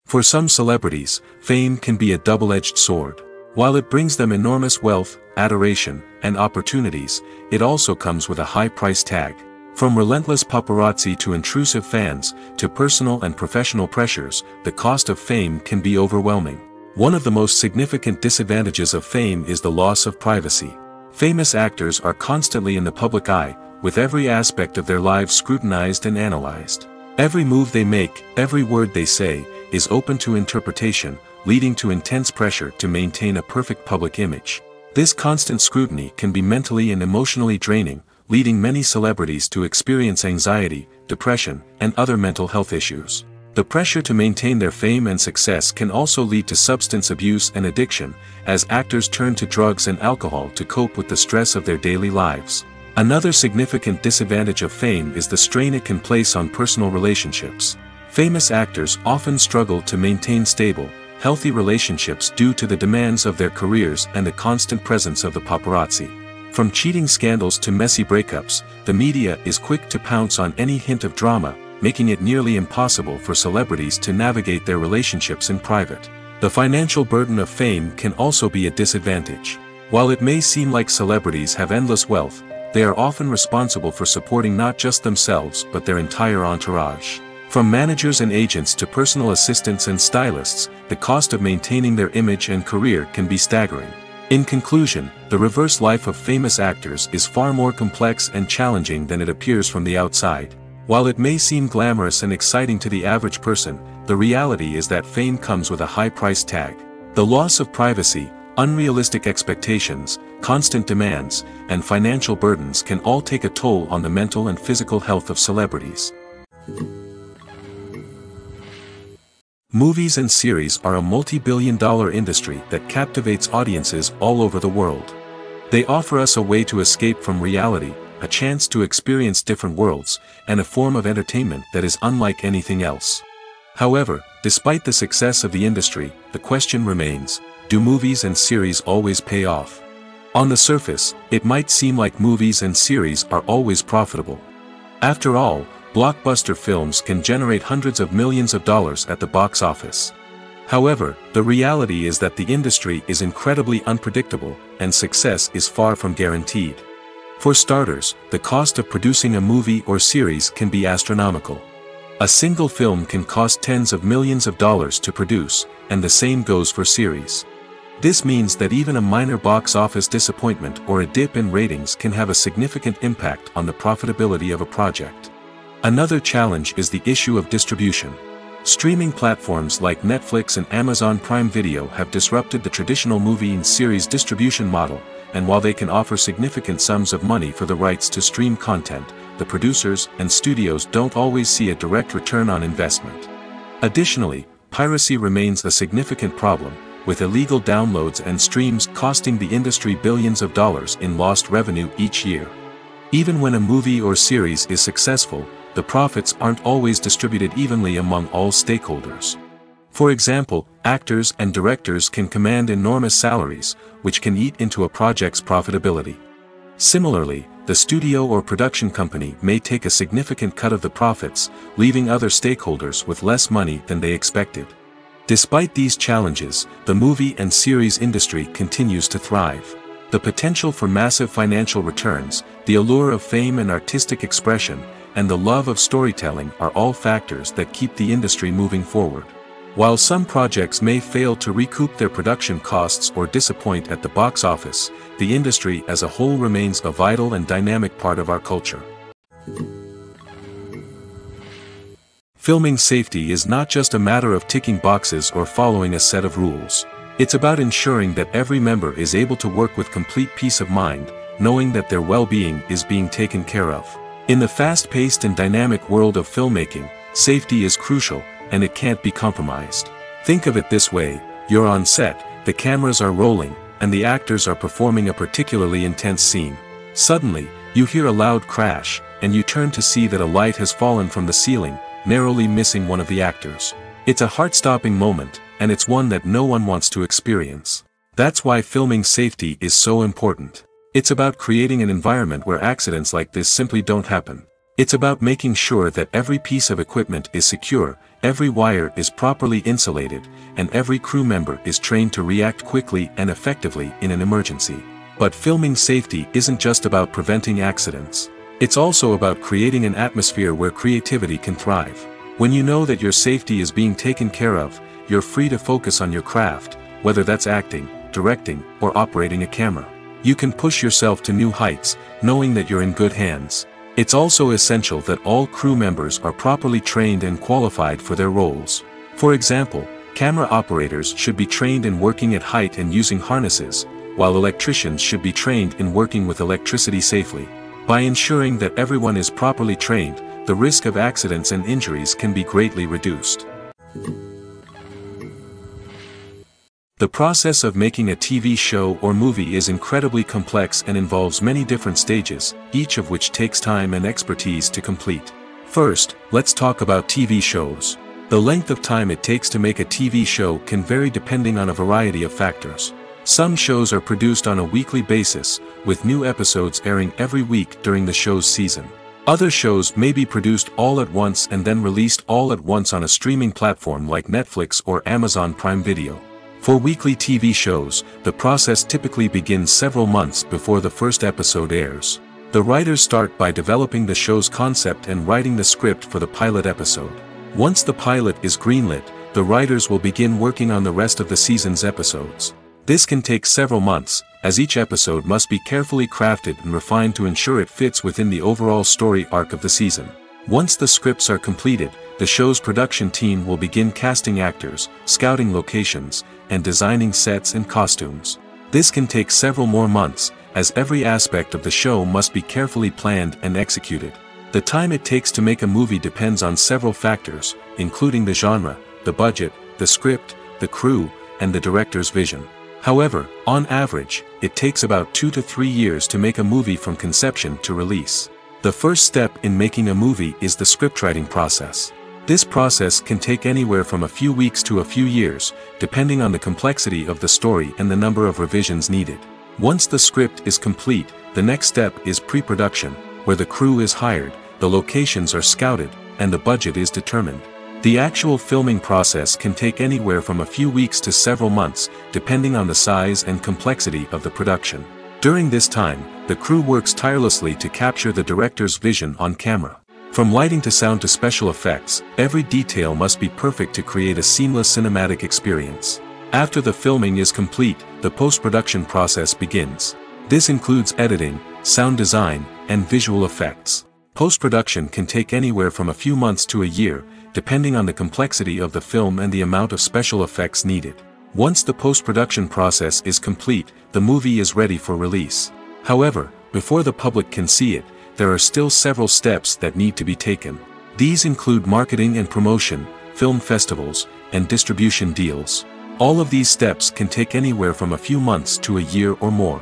For some celebrities, fame can be a double-edged sword. While it brings them enormous wealth, adoration, and opportunities, it also comes with a high price tag. From relentless paparazzi to intrusive fans, to personal and professional pressures, the cost of fame can be overwhelming. One of the most significant disadvantages of fame is the loss of privacy. Famous actors are constantly in the public eye, with every aspect of their lives scrutinized and analyzed. Every move they make, every word they say, is open to interpretation, leading to intense pressure to maintain a perfect public image. This constant scrutiny can be mentally and emotionally draining, leading many celebrities to experience anxiety, depression, and other mental health issues. The pressure to maintain their fame and success can also lead to substance abuse and addiction, as actors turn to drugs and alcohol to cope with the stress of their daily lives. Another significant disadvantage of fame is the strain it can place on personal relationships. Famous actors often struggle to maintain stable, healthy relationships due to the demands of their careers and the constant presence of the paparazzi. From cheating scandals to messy breakups, the media is quick to pounce on any hint of drama, making it nearly impossible for celebrities to navigate their relationships in private. The financial burden of fame can also be a disadvantage. While it may seem like celebrities have endless wealth, they are often responsible for supporting not just themselves but their entire entourage. From managers and agents to personal assistants and stylists, the cost of maintaining their image and career can be staggering. In conclusion, the reverse life of famous actors is far more complex and challenging than it appears from the outside. While it may seem glamorous and exciting to the average person, the reality is that fame comes with a high price tag. The loss of privacy, unrealistic expectations, constant demands, and financial burdens can all take a toll on the mental and physical health of celebrities. Movies and series are a multi-billion-dollar industry that captivates audiences all over the world. They offer us a way to escape from reality, a chance to experience different worlds, and a form of entertainment that is unlike anything else. However, despite the success of the industry, the question remains, do movies and series always pay off? On the surface, it might seem like movies and series are always profitable. After all, blockbuster films can generate hundreds of millions of dollars at the box office. However, the reality is that the industry is incredibly unpredictable, and success is far from guaranteed. For starters, the cost of producing a movie or series can be astronomical. A single film can cost tens of millions of dollars to produce, and the same goes for series. This means that even a minor box office disappointment or a dip in ratings can have a significant impact on the profitability of a project. Another challenge is the issue of distribution. Streaming platforms like Netflix and Amazon Prime Video have disrupted the traditional movie and series distribution model, and while they can offer significant sums of money for the rights to stream content, the producers and studios don't always see a direct return on investment. Additionally, piracy remains a significant problem, with illegal downloads and streams costing the industry billions of dollars in lost revenue each year. Even when a movie or series is successful, the profits aren't always distributed evenly among all stakeholders. For example, actors and directors can command enormous salaries, which can eat into a project's profitability. Similarly, the studio or production company may take a significant cut of the profits, leaving other stakeholders with less money than they expected. Despite these challenges, the movie and series industry continues to thrive. The potential for massive financial returns, the allure of fame and artistic expression, and the love of storytelling are all factors that keep the industry moving forward. While some projects may fail to recoup their production costs or disappoint at the box office, the industry as a whole remains a vital and dynamic part of our culture. Filming safety is not just a matter of ticking boxes or following a set of rules. It's about ensuring that every member is able to work with complete peace of mind, knowing that their well-being is being taken care of. In the fast-paced and dynamic world of filmmaking, safety is crucial, and it can't be compromised. Think of it this way: you're on set, the cameras are rolling, and the actors are performing a particularly intense scene. Suddenly, you hear a loud crash, and you turn to see that a light has fallen from the ceiling, narrowly missing one of the actors. It's a heart-stopping moment, and it's one that no one wants to experience. That's why filming safety is so important. It's about creating an environment where accidents like this simply don't happen. It's about making sure that every piece of equipment is secure, every wire is properly insulated, and every crew member is trained to react quickly and effectively in an emergency. But filming safety isn't just about preventing accidents. It's also about creating an atmosphere where creativity can thrive. When you know that your safety is being taken care of, you're free to focus on your craft, whether that's acting, directing, or operating a camera. You can push yourself to new heights, knowing that you're in good hands. It's also essential that all crew members are properly trained and qualified for their roles. For example, camera operators should be trained in working at height and using harnesses, while electricians should be trained in working with electricity safely. By ensuring that everyone is properly trained, the risk of accidents and injuries can be greatly reduced. The process of making a TV show or movie is incredibly complex and involves many different stages, each of which takes time and expertise to complete. First, let's talk about TV shows. The length of time it takes to make a TV show can vary depending on a variety of factors. Some shows are produced on a weekly basis, with new episodes airing every week during the show's season. Other shows may be produced all at once and then released all at once on a streaming platform like Netflix or Amazon Prime Video. For weekly TV shows, the process typically begins several months before the first episode airs. The writers start by developing the show's concept and writing the script for the pilot episode. Once the pilot is greenlit, the writers will begin working on the rest of the season's episodes. This can take several months, as each episode must be carefully crafted and refined to ensure it fits within the overall story arc of the season. Once the scripts are completed, the show's production team will begin casting actors, scouting locations, and designing sets and costumes. This can take several more months, as every aspect of the show must be carefully planned and executed. The time it takes to make a movie depends on several factors, including the genre, the budget, the script, the crew, and the director's vision. However, on average, it takes about 2 to 3 years to make a movie from conception to release. The first step in making a movie is the scriptwriting process. This process can take anywhere from a few weeks to a few years, depending on the complexity of the story and the number of revisions needed. Once the script is complete, the next step is pre-production, where the crew is hired, the locations are scouted, and the budget is determined. The actual filming process can take anywhere from a few weeks to several months, depending on the size and complexity of the production. During this time, the crew works tirelessly to capture the director's vision on camera. From lighting to sound to special effects, every detail must be perfect to create a seamless cinematic experience. After the filming is complete, the post-production process begins. This includes editing, sound design, and visual effects. Post-production can take anywhere from a few months to a year, depending on the complexity of the film and the amount of special effects needed. Once the post-production process is complete, the movie is ready for release. However, before the public can see it, there are still several steps that need to be taken. These include marketing and promotion, film festivals, and distribution deals. All of these steps can take anywhere from a few months to a year or more.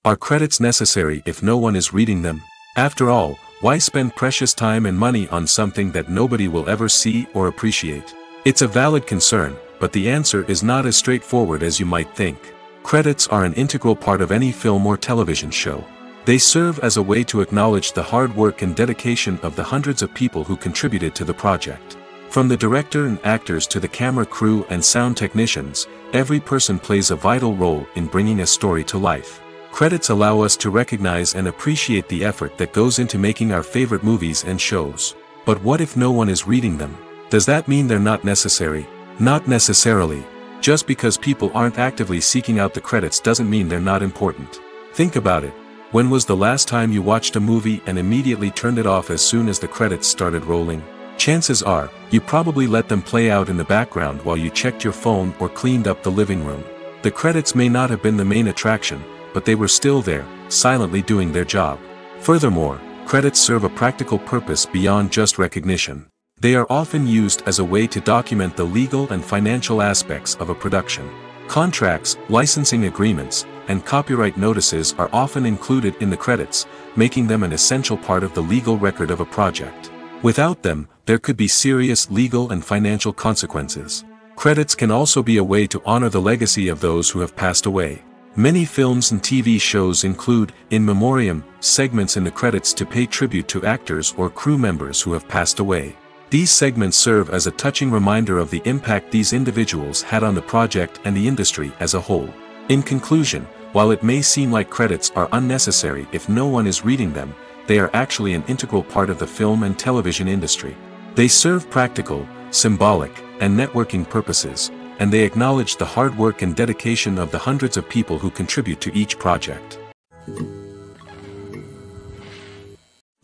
Are credits necessary if no one is reading them? After all, why spend precious time and money on something that nobody will ever see or appreciate? It's a valid concern, but the answer is not as straightforward as you might think. Credits are an integral part of any film or television show. They serve as a way to acknowledge the hard work and dedication of the hundreds of people who contributed to the project. From the director and actors to the camera crew and sound technicians, every person plays a vital role in bringing a story to life. Credits allow us to recognize and appreciate the effort that goes into making our favorite movies and shows. But what if no one is reading them? Does that mean they're not necessary? Not necessarily. Just because people aren't actively seeking out the credits doesn't mean they're not important. Think about it. When was the last time you watched a movie and immediately turned it off as soon as the credits started rolling? Chances are, you probably let them play out in the background while you checked your phone or cleaned up the living room. The credits may not have been the main attraction, but they were still there, silently doing their job. Furthermore, credits serve a practical purpose beyond just recognition. They are often used as a way to document the legal and financial aspects of a production. Contracts, licensing agreements, and copyright notices are often included in the credits, making them an essential part of the legal record of a project. Without them, there could be serious legal and financial consequences. Credits can also be a way to honor the legacy of those who have passed away. Many films and TV shows include, in memoriam, segments in the credits to pay tribute to actors or crew members who have passed away. These segments serve as a touching reminder of the impact these individuals had on the project and the industry as a whole. In conclusion, while it may seem like credits are unnecessary if no one is reading them, they are actually an integral part of the film and television industry. They serve practical, symbolic, and networking purposes, and they acknowledge the hard work and dedication of the hundreds of people who contribute to each project.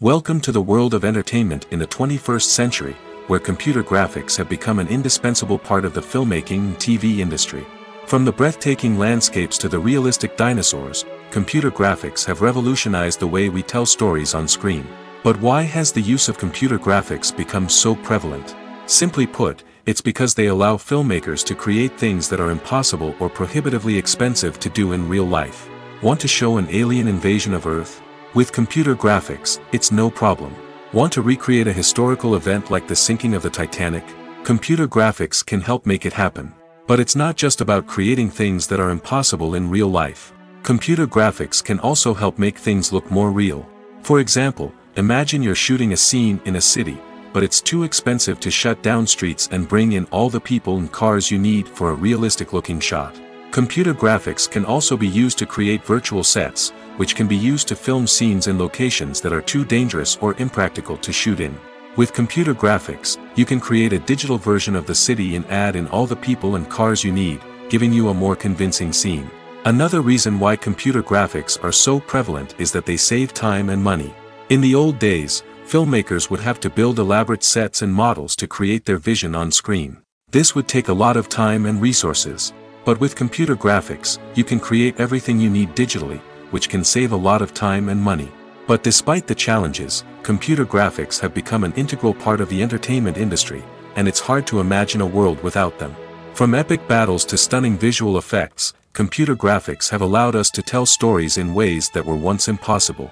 Welcome to the world of entertainment in the 21st century, where computer graphics have become an indispensable part of the filmmaking and TV industry. From the breathtaking landscapes to the realistic dinosaurs, computer graphics have revolutionized the way we tell stories on screen. But why has the use of computer graphics become so prevalent? Simply put, it's because they allow filmmakers to create things that are impossible or prohibitively expensive to do in real life. Want to show an alien invasion of Earth? With computer graphics, it's no problem. Want to recreate a historical event like the sinking of the Titanic? Computer graphics can help make it happen. But it's not just about creating things that are impossible in real life. Computer graphics can also help make things look more real. For example, imagine you're shooting a scene in a city, but it's too expensive to shut down streets and bring in all the people and cars you need for a realistic-looking shot. Computer graphics can also be used to create virtual sets, which can be used to film scenes in locations that are too dangerous or impractical to shoot in. With computer graphics, you can create a digital version of the city and add in all the people and cars you need, giving you a more convincing scene. Another reason why computer graphics are so prevalent is that they save time and money. In the old days, filmmakers would have to build elaborate sets and models to create their vision on screen. This would take a lot of time and resources. But with computer graphics, you can create everything you need digitally, which can save a lot of time and money. But despite the challenges, computer graphics have become an integral part of the entertainment industry, and it's hard to imagine a world without them. From epic battles to stunning visual effects, computer graphics have allowed us to tell stories in ways that were once impossible.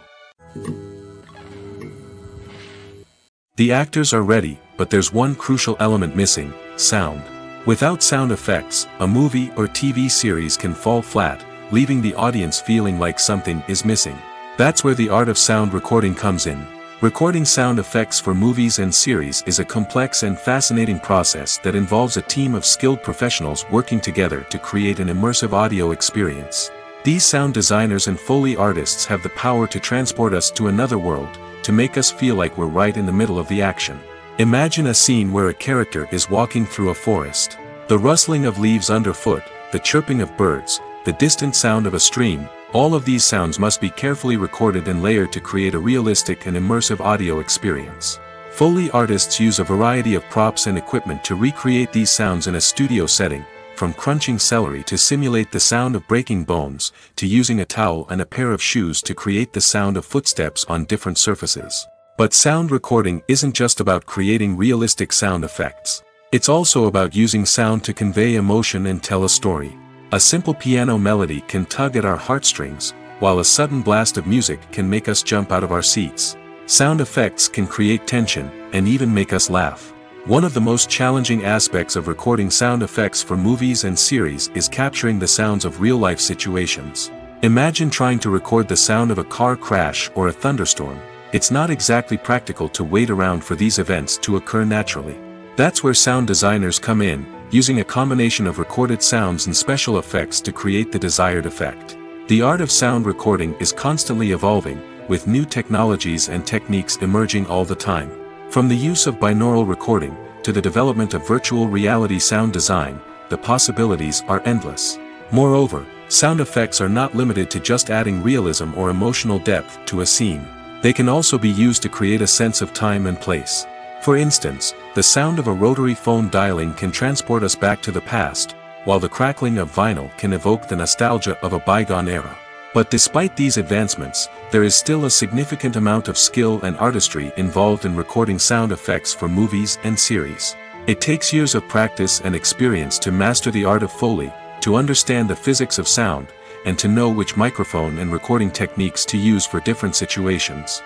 The actors are ready, but there's one crucial element missing: sound. Without sound effects, a movie or TV series can fall flat, leaving the audience feeling like something is missing. That's where the art of sound recording comes in. Recording sound effects for movies and series is a complex and fascinating process that involves a team of skilled professionals working together to create an immersive audio experience. These sound designers and Foley artists have the power to transport us to another world, to make us feel like we're right in the middle of the action. Imagine a scene where a character is walking through a forest. The rustling of leaves underfoot, the chirping of birds, the distant sound of a stream, all of these sounds must be carefully recorded and layered to create a realistic and immersive audio experience. Foley artists use a variety of props and equipment to recreate these sounds in a studio setting, from crunching celery to simulate the sound of breaking bones, to using a towel and a pair of shoes to create the sound of footsteps on different surfaces. But sound recording isn't just about creating realistic sound effects. It's also about using sound to convey emotion and tell a story. A simple piano melody can tug at our heartstrings, while a sudden blast of music can make us jump out of our seats. Sound effects can create tension, and even make us laugh. One of the most challenging aspects of recording sound effects for movies and series is capturing the sounds of real-life situations. Imagine trying to record the sound of a car crash or a thunderstorm. It's not exactly practical to wait around for these events to occur naturally. That's where sound designers come in, using a combination of recorded sounds and special effects to create the desired effect. The art of sound recording is constantly evolving, with new technologies and techniques emerging all the time. From the use of binaural recording, to the development of virtual reality sound design, the possibilities are endless. Moreover, sound effects are not limited to just adding realism or emotional depth to a scene. They can also be used to create a sense of time and place. For instance, the sound of a rotary phone dialing can transport us back to the past, while the crackling of vinyl can evoke the nostalgia of a bygone era. But despite these advancements, there is still a significant amount of skill and artistry involved in recording sound effects for movies and series. It takes years of practice and experience to master the art of Foley, to understand the physics of sound, and to know which microphone and recording techniques to use for different situations.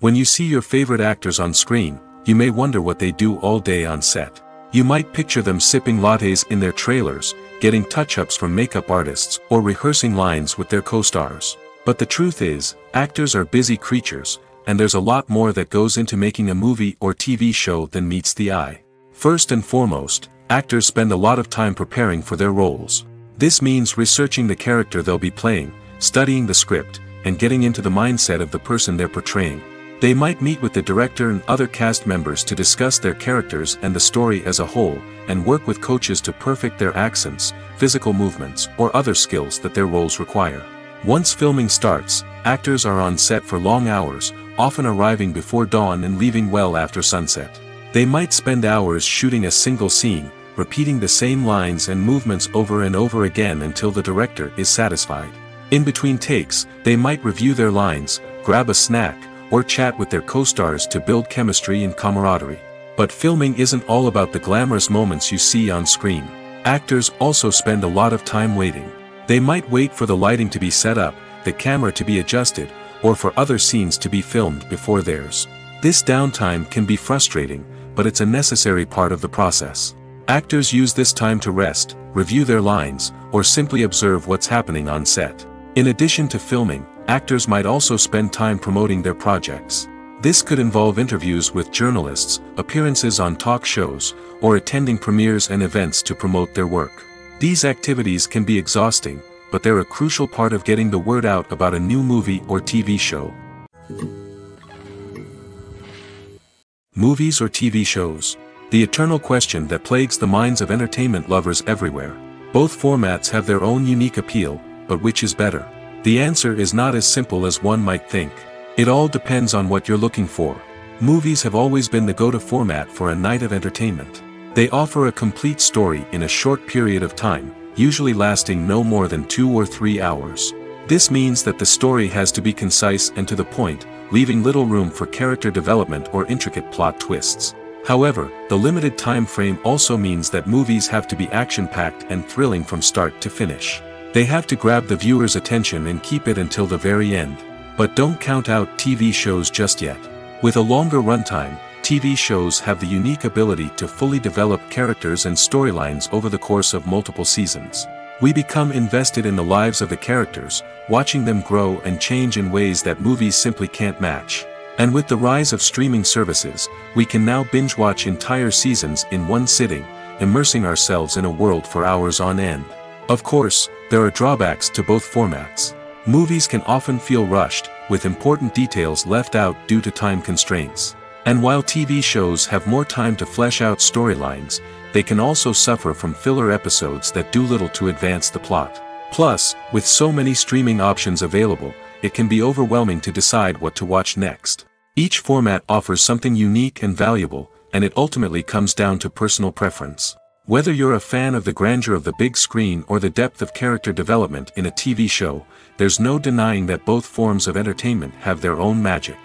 When you see your favorite actors on screen, you may wonder what they do all day on set. You might picture them sipping lattes in their trailers, getting touch-ups from makeup artists, or rehearsing lines with their co-stars. But the truth is, actors are busy creatures, and there's a lot more that goes into making a movie or TV show than meets the eye. First and foremost, actors spend a lot of time preparing for their roles. This means researching the character they'll be playing, studying the script, and getting into the mindset of the person they're portraying. They might meet with the director and other cast members to discuss their characters and the story as a whole, and work with coaches to perfect their accents, physical movements, or other skills that their roles require. Once filming starts, actors are on set for long hours, often arriving before dawn and leaving well after sunset. They might spend hours shooting a single scene, repeating the same lines and movements over and over again until the director is satisfied. In between takes, they might review their lines, grab a snack, or chat with their co-stars to build chemistry and camaraderie. But filming isn't all about the glamorous moments you see on screen. Actors also spend a lot of time waiting. They might wait for the lighting to be set up, the camera to be adjusted, or for other scenes to be filmed before theirs. This downtime can be frustrating, but it's a necessary part of the process. Actors use this time to rest, review their lines, or simply observe what's happening on set. In addition to filming, actors might also spend time promoting their projects. This could involve interviews with journalists, appearances on talk shows, or attending premieres and events to promote their work. These activities can be exhausting, but they're a crucial part of getting the word out about a new movie or TV show. Movies or TV shows? The eternal question that plagues the minds of entertainment lovers everywhere. Both formats have their own unique appeal, but which is better? The answer is not as simple as one might think. It all depends on what you're looking for. Movies have always been the go-to format for a night of entertainment. They offer a complete story in a short period of time, usually lasting no more than 2 or 3 hours. This means that the story has to be concise and to the point, leaving little room for character development or intricate plot twists. However, the limited time frame also means that movies have to be action-packed and thrilling from start to finish. They have to grab the viewer's attention and keep it until the very end. But don't count out TV shows just yet. With a longer runtime, TV shows have the unique ability to fully develop characters and storylines over the course of multiple seasons. We become invested in the lives of the characters, watching them grow and change in ways that movies simply can't match. And with the rise of streaming services, we can now binge-watch entire seasons in one sitting, immersing ourselves in a world for hours on end. Of course, there are drawbacks to both formats. Movies can often feel rushed, with important details left out due to time constraints. And while TV shows have more time to flesh out storylines, they can also suffer from filler episodes that do little to advance the plot. Plus, with so many streaming options available, it can be overwhelming to decide what to watch next. Each format offers something unique and valuable, and it ultimately comes down to personal preference. Whether you're a fan of the grandeur of the big screen or the depth of character development in a TV show, there's no denying that both forms of entertainment have their own magic.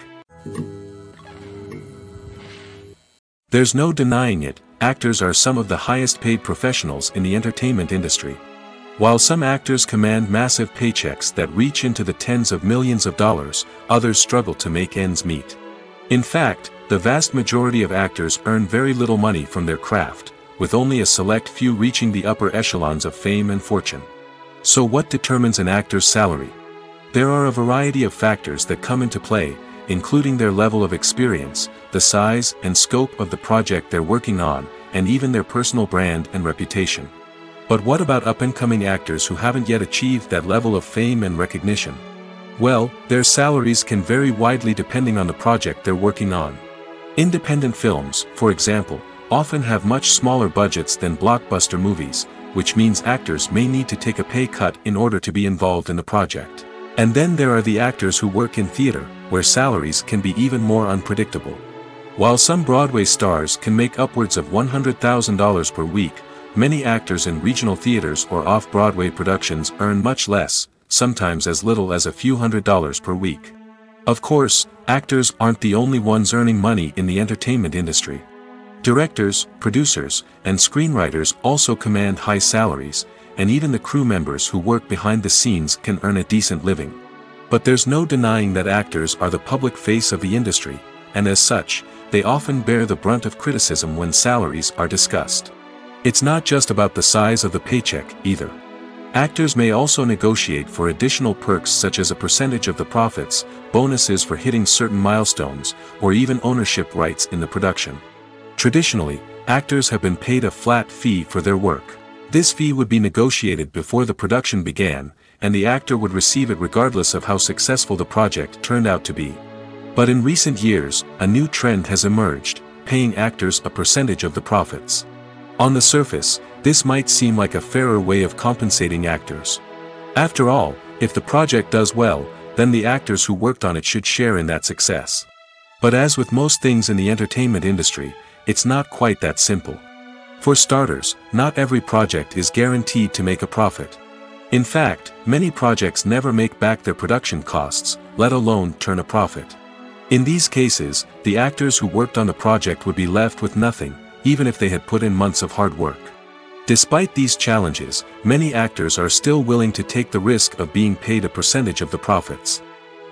There's no denying it, actors are some of the highest paid professionals in the entertainment industry. While some actors command massive paychecks that reach into the tens of millions of dollars, others struggle to make ends meet. In fact, the vast majority of actors earn very little money from their craft, with only a select few reaching the upper echelons of fame and fortune. So what determines an actor's salary? There are a variety of factors that come into play, including their level of experience, the size and scope of the project they're working on, and even their personal brand and reputation. But what about up-and-coming actors who haven't yet achieved that level of fame and recognition? Well, their salaries can vary widely depending on the project they're working on. Independent films, for example, often have much smaller budgets than blockbuster movies, which means actors may need to take a pay cut in order to be involved in the project. And then there are the actors who work in theater, where salaries can be even more unpredictable. While some Broadway stars can make upwards of $100,000 per week, many actors in regional theaters or off-Broadway productions earn much less, sometimes as little as a few $100s per week. Of course, actors aren't the only ones earning money in the entertainment industry. Directors, producers, and screenwriters also command high salaries, and even the crew members who work behind the scenes can earn a decent living. But there's no denying that actors are the public face of the industry, and as such, they often bear the brunt of criticism when salaries are discussed. It's not just about the size of the paycheck, either. Actors may also negotiate for additional perks such as a percentage of the profits, bonuses for hitting certain milestones, or even ownership rights in the production. Traditionally, actors have been paid a flat fee for their work. This fee would be negotiated before the production began, and the actor would receive it regardless of how successful the project turned out to be. But in recent years, a new trend has emerged, paying actors a percentage of the profits. On the surface, this might seem like a fairer way of compensating actors. After all, if the project does well, then the actors who worked on it should share in that success. But as with most things in the entertainment industry, it's not quite that simple. For starters, not every project is guaranteed to make a profit. In fact, many projects never make back their production costs, let alone turn a profit. In these cases, the actors who worked on the project would be left with nothing, even if they had put in months of hard work. Despite these challenges, many actors are still willing to take the risk of being paid a percentage of the profits.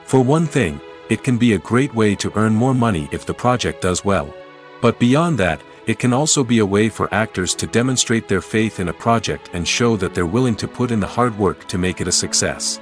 For one thing, it can be a great way to earn more money if the project does well. But beyond that, it can also be a way for actors to demonstrate their faith in a project and show that they're willing to put in the hard work to make it a success.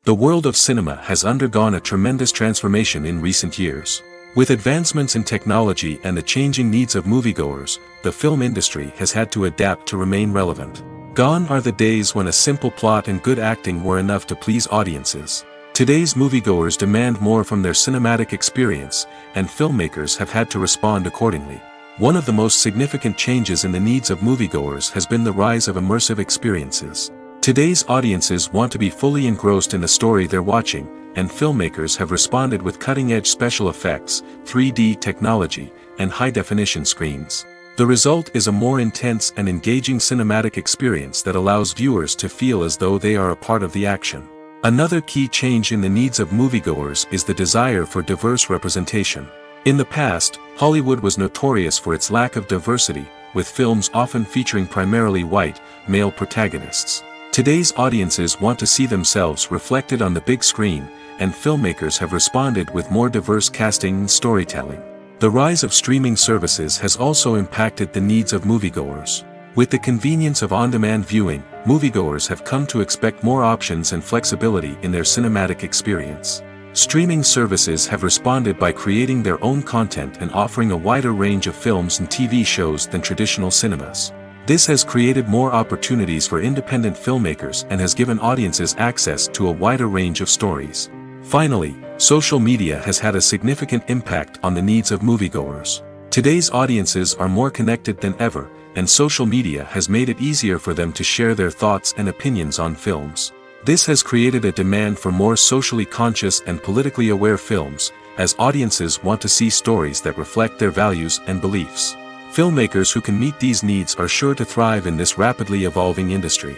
The world of cinema has undergone a tremendous transformation in recent years. With advancements in technology and the changing needs of moviegoers, the film industry has had to adapt to remain relevant. Gone are the days when a simple plot and good acting were enough to please audiences. Today's moviegoers demand more from their cinematic experience, and filmmakers have had to respond accordingly. One of the most significant changes in the needs of moviegoers has been the rise of immersive experiences. Today's audiences want to be fully engrossed in the story they're watching, and filmmakers have responded with cutting-edge special effects, 3D technology, and high-definition screens. The result is a more intense and engaging cinematic experience that allows viewers to feel as though they are a part of the action. Another key change in the needs of moviegoers is the desire for diverse representation. In the past, Hollywood was notorious for its lack of diversity, with films often featuring primarily white, male protagonists. Today's audiences want to see themselves reflected on the big screen, and filmmakers have responded with more diverse casting and storytelling. The rise of streaming services has also impacted the needs of moviegoers. With the convenience of on-demand viewing, moviegoers have come to expect more options and flexibility in their cinematic experience. Streaming services have responded by creating their own content and offering a wider range of films and TV shows than traditional cinemas. This has created more opportunities for independent filmmakers and has given audiences access to a wider range of stories. Finally, social media has had a significant impact on the needs of moviegoers. Today's audiences are more connected than ever, and social media has made it easier for them to share their thoughts and opinions on films. This has created a demand for more socially conscious and politically aware films, as audiences want to see stories that reflect their values and beliefs. Filmmakers who can meet these needs are sure to thrive in this rapidly evolving industry.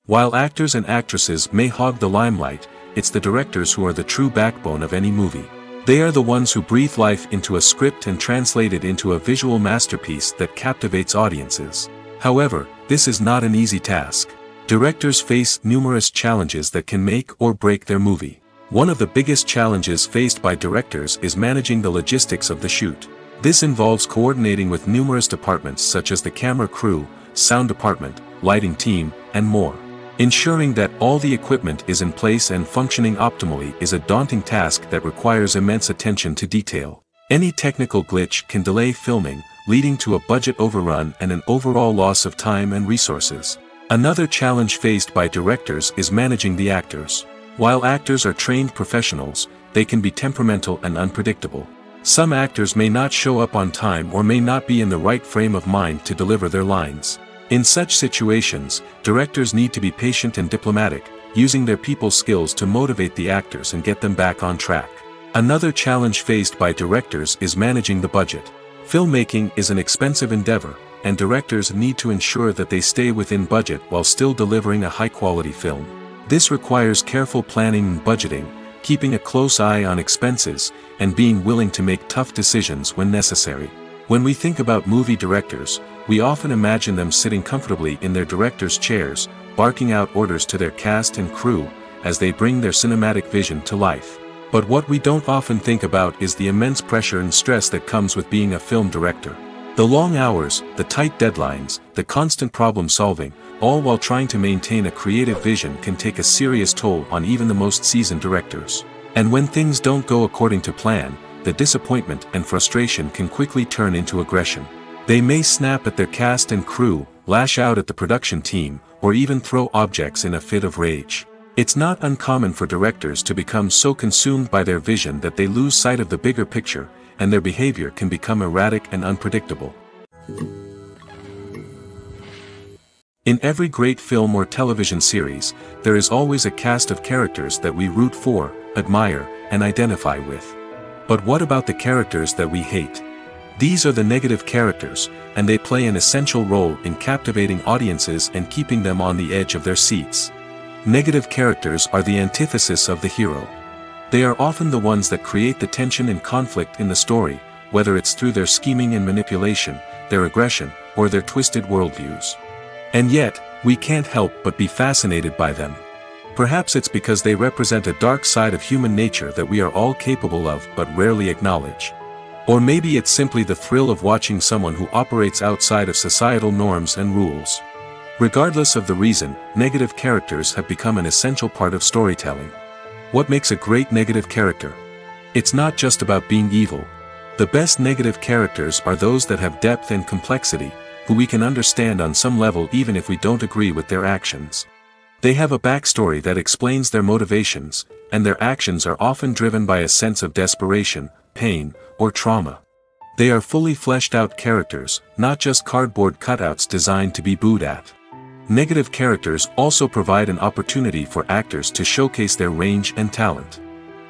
While actors and actresses may hog the limelight, it's the directors who are the true backbone of any movie. They are the ones who breathe life into a script and translate it into a visual masterpiece that captivates audiences. However, this is not an easy task. Directors face numerous challenges that can make or break their movie. One of the biggest challenges faced by directors is managing the logistics of the shoot. This involves coordinating with numerous departments such as the camera crew, sound department, lighting team, and more. Ensuring that all the equipment is in place and functioning optimally is a daunting task that requires immense attention to detail. Any technical glitch can delay filming, leading to a budget overrun and an overall loss of time and resources. Another challenge faced by directors is managing the actors. While actors are trained professionals, they can be temperamental and unpredictable. Some actors may not show up on time or may not be in the right frame of mind to deliver their lines. In such situations, directors need to be patient and diplomatic, using their people skills to motivate the actors and get them back on track. Another challenge faced by directors is managing the budget. Filmmaking is an expensive endeavor, and directors need to ensure that they stay within budget while still delivering a high-quality film. This requires careful planning and budgeting, keeping a close eye on expenses, and being willing to make tough decisions when necessary. When we think about movie directors, we often imagine them sitting comfortably in their director's chairs, barking out orders to their cast and crew, as they bring their cinematic vision to life. But what we don't often think about is the immense pressure and stress that comes with being a film director. The long hours, the tight deadlines, the constant problem solving, all while trying to maintain a creative vision can take a serious toll on even the most seasoned directors. And when things don't go according to plan, the disappointment and frustration can quickly turn into aggression. They may snap at their cast and crew, lash out at the production team, or even throw objects in a fit of rage. It's not uncommon for directors to become so consumed by their vision that they lose sight of the bigger picture, and their behavior can become erratic and unpredictable. In every great film or television series, there is always a cast of characters that we root for, admire, and identify with. But what about the characters that we hate? These are the negative characters, and they play an essential role in captivating audiences and keeping them on the edge of their seats. Negative characters are the antithesis of the hero. They are often the ones that create the tension and conflict in the story, whether it's through their scheming and manipulation, their aggression, or their twisted worldviews. And yet, we can't help but be fascinated by them. Perhaps it's because they represent a dark side of human nature that we are all capable of but rarely acknowledge. Or maybe it's simply the thrill of watching someone who operates outside of societal norms and rules. Regardless of the reason, negative characters have become an essential part of storytelling. What makes a great negative character? It's not just about being evil. The best negative characters are those that have depth and complexity, who we can understand on some level even if we don't agree with their actions. They have a backstory that explains their motivations, and their actions are often driven by a sense of desperation, pain, or trauma. They are fully fleshed out characters, not just cardboard cutouts designed to be booed at. Negative characters also provide an opportunity for actors to showcase their range and talent.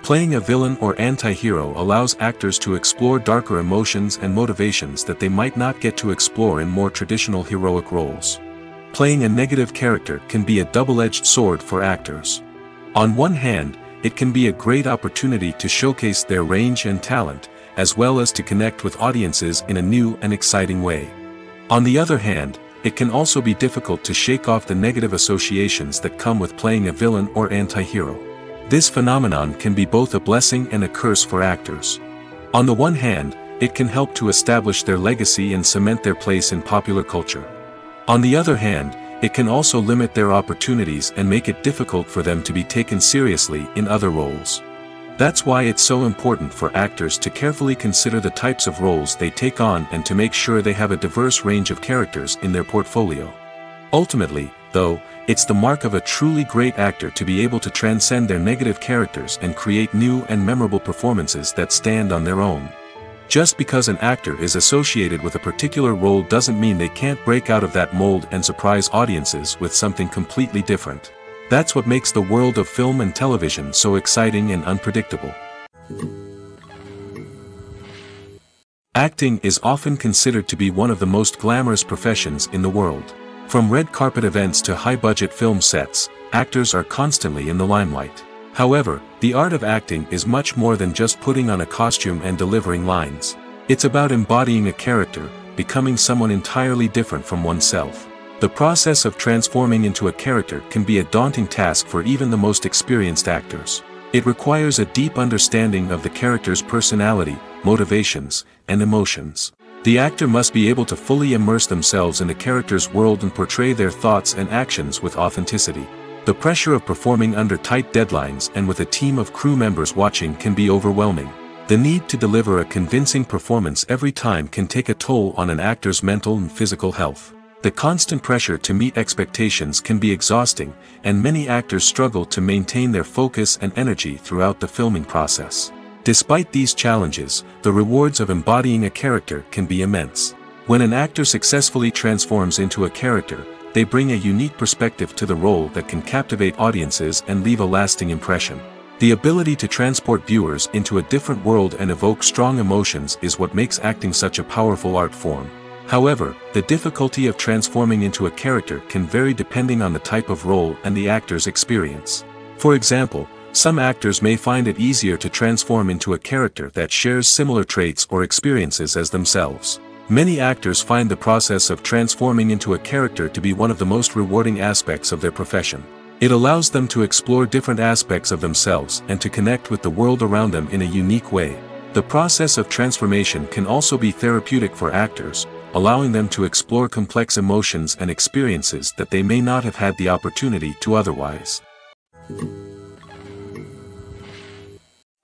Playing a villain or anti-hero allows actors to explore darker emotions and motivations that they might not get to explore in more traditional heroic roles. playing a negative character can be a double-edged sword for actors. On one hand, it can be a great opportunity to showcase their range and talent, as well as to connect with audiences in a new and exciting way. On the other hand, it can also be difficult to shake off the negative associations that come with playing a villain or anti-hero. This phenomenon can be both a blessing and a curse for actors. On the one hand, it can help to establish their legacy and cement their place in popular culture. On the other hand, it can also limit their opportunities and make it difficult for them to be taken seriously in other roles. That's why it's so important for actors to carefully consider the types of roles they take on and to make sure they have a diverse range of characters in their portfolio. Ultimately, though, it's the mark of a truly great actor to be able to transcend their negative characters and create new and memorable performances that stand on their own. Just because an actor is associated with a particular role doesn't mean they can't break out of that mold and surprise audiences with something completely different. That's what makes the world of film and television so exciting and unpredictable. Acting is often considered to be one of the most glamorous professions in the world. From red carpet events to high-budget film sets, actors are constantly in the limelight. However, the art of acting is much more than just putting on a costume and delivering lines. It's about embodying a character, becoming someone entirely different from oneself. The process of transforming into a character can be a daunting task for even the most experienced actors. It requires a deep understanding of the character's personality, motivations, and emotions. The actor must be able to fully immerse themselves in the character's world and portray their thoughts and actions with authenticity. The pressure of performing under tight deadlines and with a team of crew members watching can be overwhelming. The need to deliver a convincing performance every time can take a toll on an actor's mental and physical health. The constant pressure to meet expectations can be exhausting, and many actors struggle to maintain their focus and energy throughout the filming process. Despite these challenges, the rewards of embodying a character can be immense. When an actor successfully transforms into a character, they bring a unique perspective to the role that can captivate audiences and leave a lasting impression. The ability to transport viewers into a different world and evoke strong emotions is what makes acting such a powerful art form. However, the difficulty of transforming into a character can vary depending on the type of role and the actor's experience. For example, some actors may find it easier to transform into a character that shares similar traits or experiences as themselves. Many actors find the process of transforming into a character to be one of the most rewarding aspects of their profession. It allows them to explore different aspects of themselves and to connect with the world around them in a unique way. The process of transformation can also be therapeutic for actors, allowing them to explore complex emotions and experiences that they may not have had the opportunity to otherwise.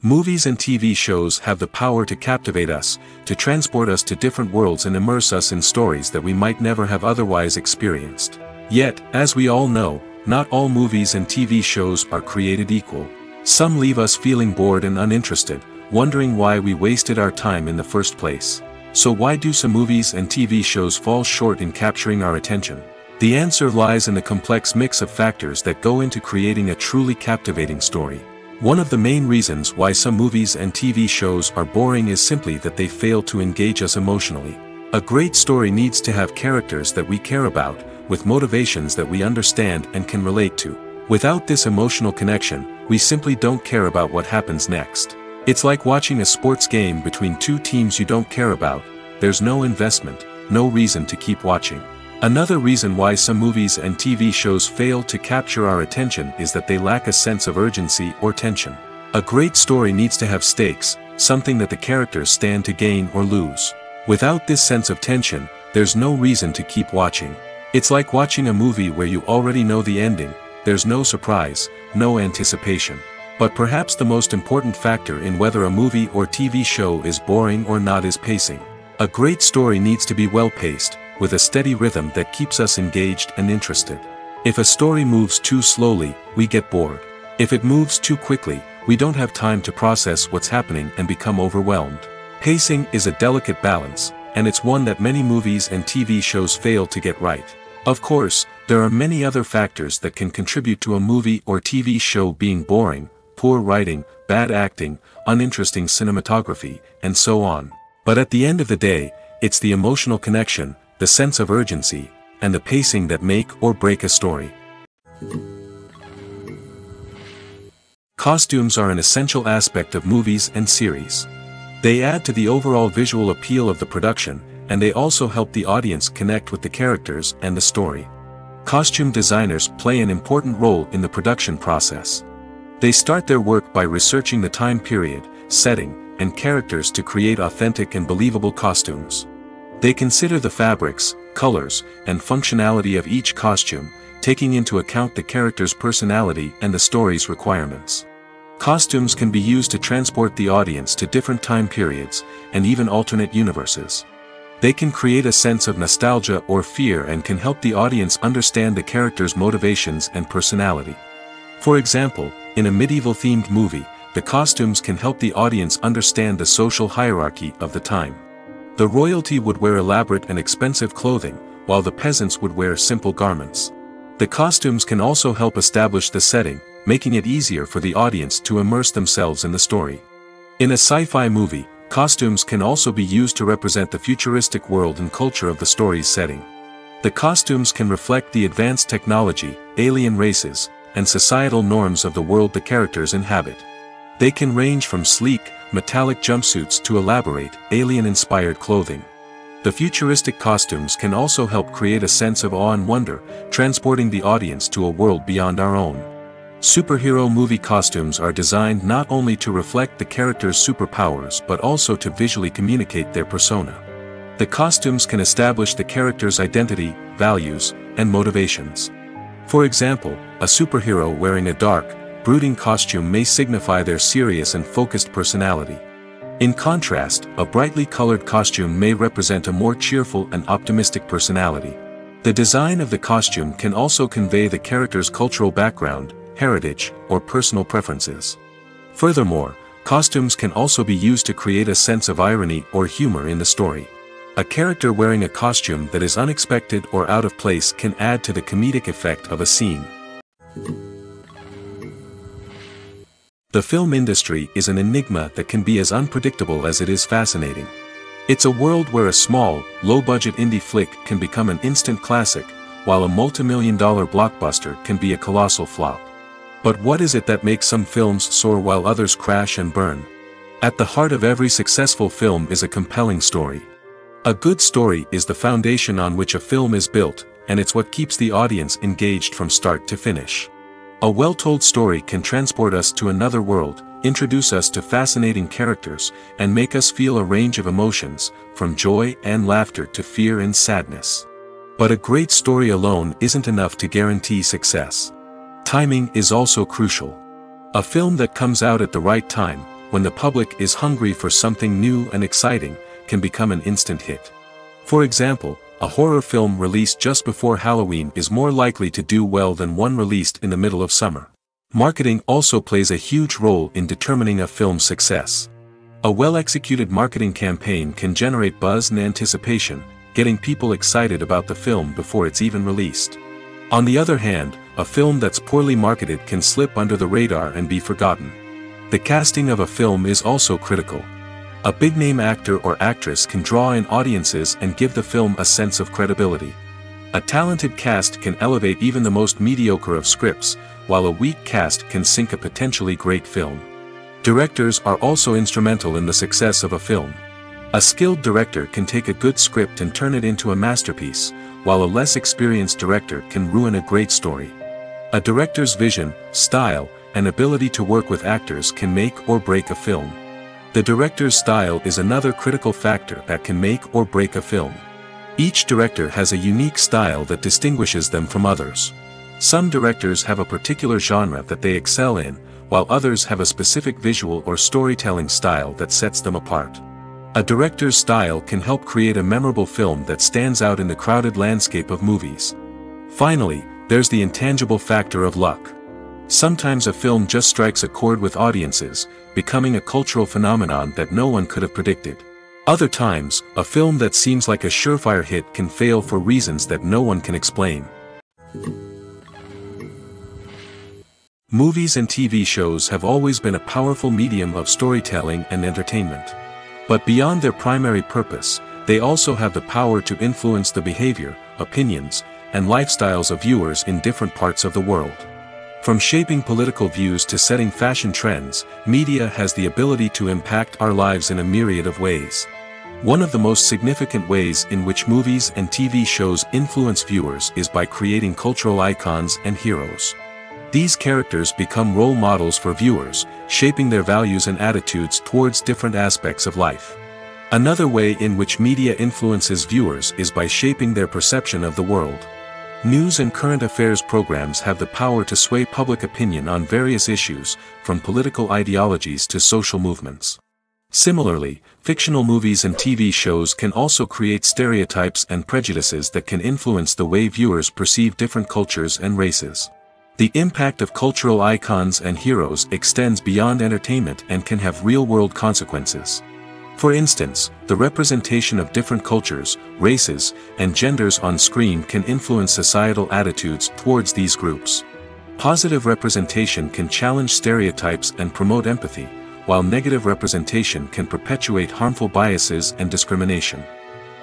Movies and TV shows have the power to captivate us, to transport us to different worlds and immerse us in stories that we might never have otherwise experienced. Yet, as we all know, not all movies and TV shows are created equal. Some leave us feeling bored and uninterested, wondering why we wasted our time in the first place. So why do some movies and TV shows fall short in capturing our attention? The answer lies in the complex mix of factors that go into creating a truly captivating story. One of the main reasons why some movies and TV shows are boring is simply that they fail to engage us emotionally. A great story needs to have characters that we care about, with motivations that we understand and can relate to. Without this emotional connection, we simply don't care about what happens next. It's like watching a sports game between two teams you don't care about. There's no investment, no reason to keep watching. Another reason why some movies and TV shows fail to capture our attention is that they lack a sense of urgency or tension. A great story needs to have stakes, something that the characters stand to gain or lose. Without this sense of tension, there's no reason to keep watching. It's like watching a movie where you already know the ending. There's no surprise, no anticipation. But perhaps the most important factor in whether a movie or TV show is boring or not is pacing. A great story needs to be well-paced, with a steady rhythm that keeps us engaged and interested. If a story moves too slowly, we get bored. If it moves too quickly, we don't have time to process what's happening and become overwhelmed. Pacing is a delicate balance, and it's one that many movies and TV shows fail to get right. Of course, there are many other factors that can contribute to a movie or TV show being boring: poor writing, bad acting, uninteresting cinematography, and so on. But at the end of the day, it's the emotional connection, the sense of urgency, and the pacing that make or break a story. Costumes are an essential aspect of movies and series. They add to the overall visual appeal of the production, and they also help the audience connect with the characters and the story. Costume designers play an important role in the production process. They start their work by researching the time period, setting, and characters to create authentic and believable costumes. They consider the fabrics, colors, and functionality of each costume, taking into account the character's personality and the story's requirements. Costumes can be used to transport the audience to different time periods, and even alternate universes. They can create a sense of nostalgia or fear and can help the audience understand the character's motivations and personality. For example, in a medieval-themed movie, the costumes can help the audience understand the social hierarchy of the time. The royalty would wear elaborate and expensive clothing, while the peasants would wear simple garments. The costumes can also help establish the setting, making it easier for the audience to immerse themselves in the story. In a sci-fi movie, costumes can also be used to represent the futuristic world and culture of the story's setting. The costumes can reflect the advanced technology, alien races, and societal norms of the world the characters inhabit. They can range from sleek, metallic jumpsuits to elaborate, alien-inspired clothing. The futuristic costumes can also help create a sense of awe and wonder, transporting the audience to a world beyond our own. Superhero movie costumes are designed not only to reflect the character's superpowers but also to visually communicate their persona. The costumes can establish the character's identity, values, and motivations. For example, a superhero wearing a dark, brooding costume may signify their serious and focused personality. In contrast, a brightly colored costume may represent a more cheerful and optimistic personality. The design of the costume can also convey the character's cultural background, heritage, or personal preferences. Furthermore, costumes can also be used to create a sense of irony or humor in the story. A character wearing a costume that is unexpected or out of place can add to the comedic effect of a scene. The film industry is an enigma that can be as unpredictable as it is fascinating. It's a world where a small, low-budget indie flick can become an instant classic, while a multi-million-dollar blockbuster can be a colossal flop. But what is it that makes some films soar while others crash and burn? At the heart of every successful film is a compelling story. A good story is the foundation on which a film is built, and it's what keeps the audience engaged from start to finish. A well-told story can transport us to another world, introduce us to fascinating characters, and make us feel a range of emotions, from joy and laughter to fear and sadness. But a great story alone isn't enough to guarantee success. Timing is also crucial. A film that comes out at the right time, when the public is hungry for something new and exciting, can become an instant hit. For example, a horror film released just before Halloween is more likely to do well than one released in the middle of summer. Marketing also plays a huge role in determining a film's success. A well-executed marketing campaign can generate buzz and anticipation, getting people excited about the film before it's even released. On the other hand, a film that's poorly marketed can slip under the radar and be forgotten. The casting of a film is also critical. A big-name actor or actress can draw in audiences and give the film a sense of credibility. A talented cast can elevate even the most mediocre of scripts, while a weak cast can sink a potentially great film. Directors are also instrumental in the success of a film. A skilled director can take a good script and turn it into a masterpiece, while a less experienced director can ruin a great story. A director's vision, style, and ability to work with actors can make or break a film. The director's style is another critical factor that can make or break a film. Each director has a unique style that distinguishes them from others. Some directors have a particular genre that they excel in, while others have a specific visual or storytelling style that sets them apart. A director's style can help create a memorable film that stands out in the crowded landscape of movies. Finally, there's the intangible factor of luck. Sometimes a film just strikes a chord with audiences, becoming a cultural phenomenon that no one could have predicted. Other times, a film that seems like a surefire hit can fail for reasons that no one can explain. Movies and TV shows have always been a powerful medium of storytelling and entertainment. But beyond their primary purpose, they also have the power to influence the behavior, opinions, and lifestyles of viewers in different parts of the world. From shaping political views to setting fashion trends, media has the ability to impact our lives in a myriad of ways. One of the most significant ways in which movies and TV shows influence viewers is by creating cultural icons and heroes. These characters become role models for viewers, shaping their values and attitudes towards different aspects of life. Another way in which media influences viewers is by shaping their perception of the world. News and current affairs programs have the power to sway public opinion on various issues, from political ideologies to social movements. Similarly, fictional movies and TV shows can also create stereotypes and prejudices that can influence the way viewers perceive different cultures and races. The impact of cultural icons and heroes extends beyond entertainment and can have real-world consequences. For instance, the representation of different cultures, races, and genders on screen can influence societal attitudes towards these groups. Positive representation can challenge stereotypes and promote empathy, while negative representation can perpetuate harmful biases and discrimination.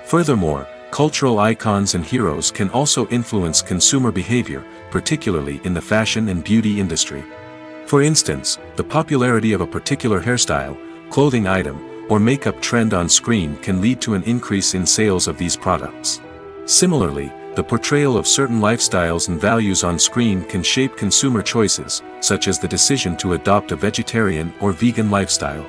Furthermore, cultural icons and heroes can also influence consumer behavior, particularly in the fashion and beauty industry. For instance, the popularity of a particular hairstyle, clothing item, or makeup trend on screen can lead to an increase in sales of these products. Similarly, the portrayal of certain lifestyles and values on screen can shape consumer choices, such as the decision to adopt a vegetarian or vegan lifestyle.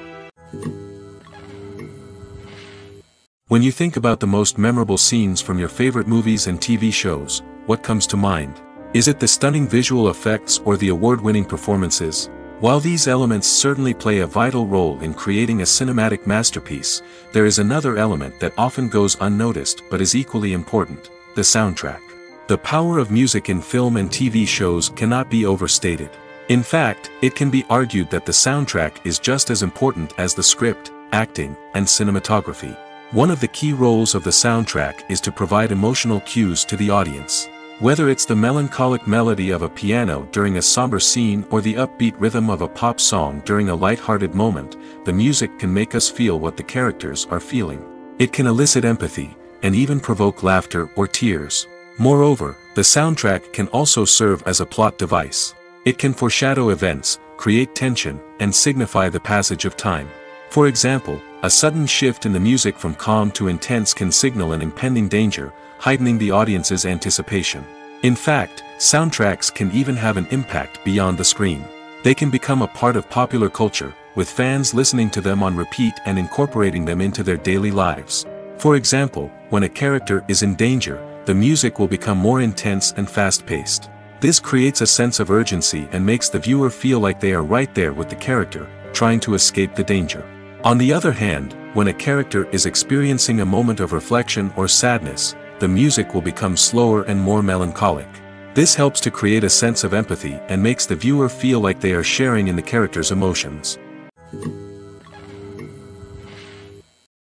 When you think about the most memorable scenes from your favorite movies and TV shows, what comes to mind? Is it the stunning visual effects or the award-winning performances? While these elements certainly play a vital role in creating a cinematic masterpiece, there is another element that often goes unnoticed but is equally important: the soundtrack. The power of music in film and TV shows cannot be overstated. In fact, it can be argued that the soundtrack is just as important as the script, acting, and cinematography. One of the key roles of the soundtrack is to provide emotional cues to the audience. Whether it's the melancholic melody of a piano during a somber scene or the upbeat rhythm of a pop song during a light-hearted moment, the music can make us feel what the characters are feeling. It can elicit empathy, and even provoke laughter or tears. Moreover, the soundtrack can also serve as a plot device. It can foreshadow events, create tension, and signify the passage of time. For example, a sudden shift in the music from calm to intense can signal an impending danger, heightening the audience's anticipation. In fact, soundtracks can even have an impact beyond the screen. They can become a part of popular culture, with fans listening to them on repeat and incorporating them into their daily lives. For example, when a character is in danger, the music will become more intense and fast-paced. This creates a sense of urgency and makes the viewer feel like they are right there with the character, trying to escape the danger. On the other hand, when a character is experiencing a moment of reflection or sadness, the music will become slower and more melancholic. This helps to create a sense of empathy and makes the viewer feel like they are sharing in the character's emotions.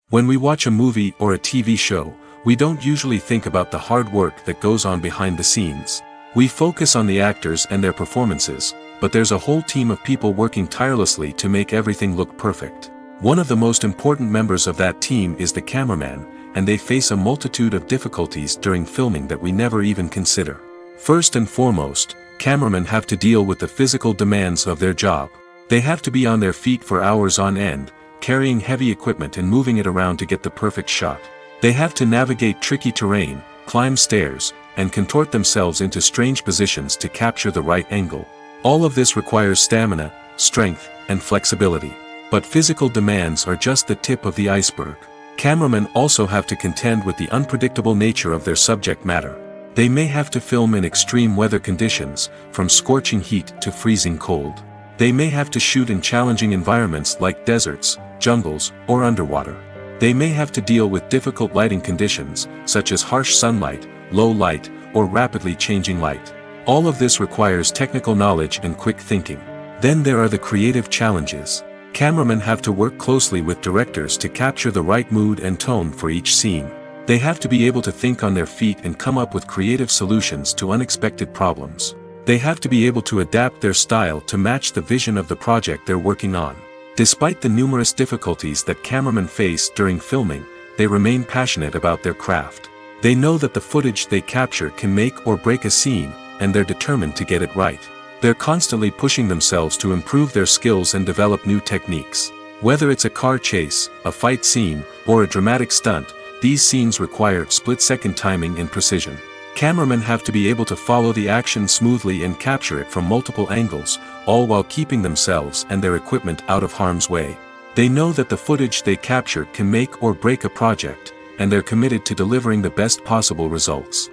When we watch a movie or a TV show, we don't usually think about the hard work that goes on behind the scenes. We focus on the actors and their performances, but there's a whole team of people working tirelessly to make everything look perfect. One of the most important members of that team is the cameraman, and they face a multitude of difficulties during filming that we never even consider. First and foremost, cameramen have to deal with the physical demands of their job. They have to be on their feet for hours on end, carrying heavy equipment and moving it around to get the perfect shot. They have to navigate tricky terrain, climb stairs, and contort themselves into strange positions to capture the right angle. All of this requires stamina, strength, and flexibility. But physical demands are just the tip of the iceberg. Cameramen also have to contend with the unpredictable nature of their subject matter. They may have to film in extreme weather conditions, from scorching heat to freezing cold. They may have to shoot in challenging environments like deserts, jungles, or underwater. They may have to deal with difficult lighting conditions, such as harsh sunlight, low light, or rapidly changing light. All of this requires technical knowledge and quick thinking. Then there are the creative challenges. Cameramen have to work closely with directors to capture the right mood and tone for each scene. They have to be able to think on their feet and come up with creative solutions to unexpected problems. They have to be able to adapt their style to match the vision of the project they're working on. Despite the numerous difficulties that cameramen face during filming, they remain passionate about their craft. They know that the footage they capture can make or break a scene, and they're determined to get it right. They're constantly pushing themselves to improve their skills and develop new techniques. Whether it's a car chase, a fight scene, or a dramatic stunt, these scenes require split-second timing and precision. Cameramen have to be able to follow the action smoothly and capture it from multiple angles, all while keeping themselves and their equipment out of harm's way. They know that the footage they capture can make or break a project, and they're committed to delivering the best possible results.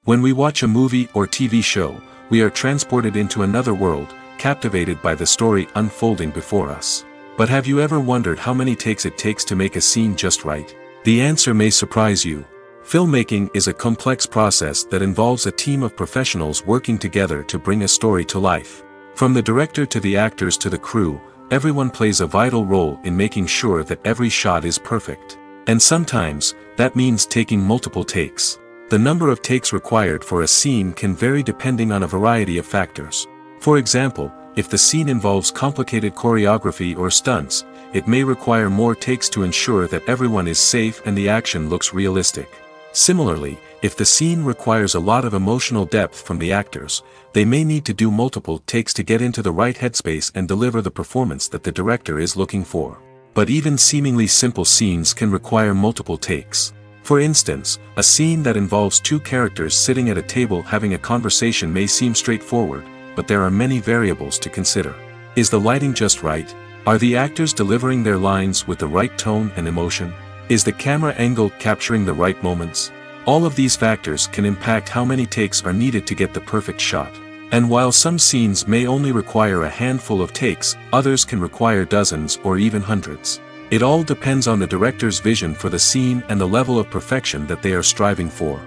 When we watch a movie or TV show, we are transported into another world, captivated by the story unfolding before us. But have you ever wondered how many takes it takes to make a scene just right? The answer may surprise you. Filmmaking is a complex process that involves a team of professionals working together to bring a story to life. From the director to the actors to the crew, everyone plays a vital role in making sure that every shot is perfect. And sometimes, that means taking multiple takes. The number of takes required for a scene can vary depending on a variety of factors. For example, if the scene involves complicated choreography or stunts, it may require more takes to ensure that everyone is safe and the action looks realistic. Similarly, if the scene requires a lot of emotional depth from the actors, they may need to do multiple takes to get into the right headspace and deliver the performance that the director is looking for. But even seemingly simple scenes can require multiple takes. For instance, a scene that involves two characters sitting at a table having a conversation may seem straightforward, but there are many variables to consider. Is the lighting just right? Are the actors delivering their lines with the right tone and emotion? Is the camera angle capturing the right moments? All of these factors can impact how many takes are needed to get the perfect shot. And while some scenes may only require a handful of takes, others can require dozens or even hundreds. It all depends on the director's vision for the scene and the level of perfection that they are striving for.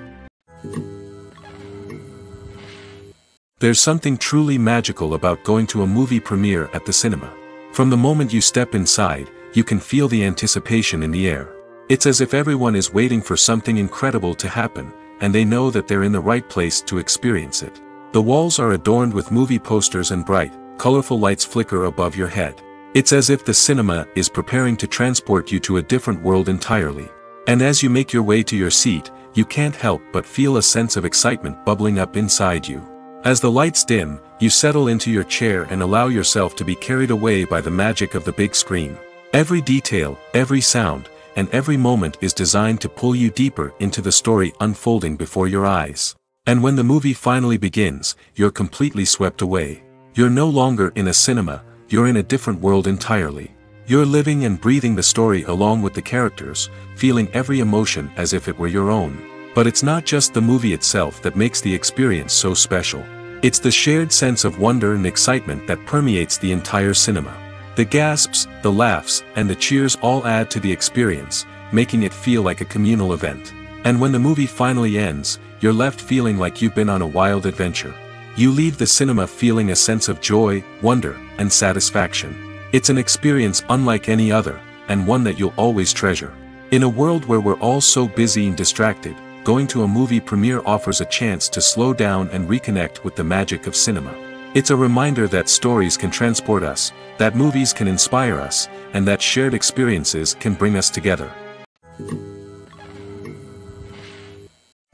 There's something truly magical about going to a movie premiere at the cinema. From the moment you step inside, you can feel the anticipation in the air. It's as if everyone is waiting for something incredible to happen, and they know that they're in the right place to experience it. The walls are adorned with movie posters and bright, colorful lights flicker above your head. It's as if the cinema is preparing to transport you to a different world entirely. And as you make your way to your seat, you can't help but feel a sense of excitement bubbling up inside you. As the lights dim, you settle into your chair and allow yourself to be carried away by the magic of the big screen. Every detail, every sound, and every moment is designed to pull you deeper into the story unfolding before your eyes. And when the movie finally begins, you're completely swept away. You're no longer in a cinema, you're in a different world entirely. You're living and breathing the story along with the characters, feeling every emotion as if it were your own. But it's not just the movie itself that makes the experience so special. It's the shared sense of wonder and excitement that permeates the entire cinema. The gasps, the laughs, and the cheers all add to the experience, making it feel like a communal event. And when the movie finally ends, you're left feeling like you've been on a wild adventure. You leave the cinema feeling a sense of joy, wonder, and satisfaction. It's an experience unlike any other, and one that you'll always treasure. In a world where we're all so busy and distracted, going to a movie premiere offers a chance to slow down and reconnect with the magic of cinema. It's a reminder that stories can transport us, that movies can inspire us, and that shared experiences can bring us together.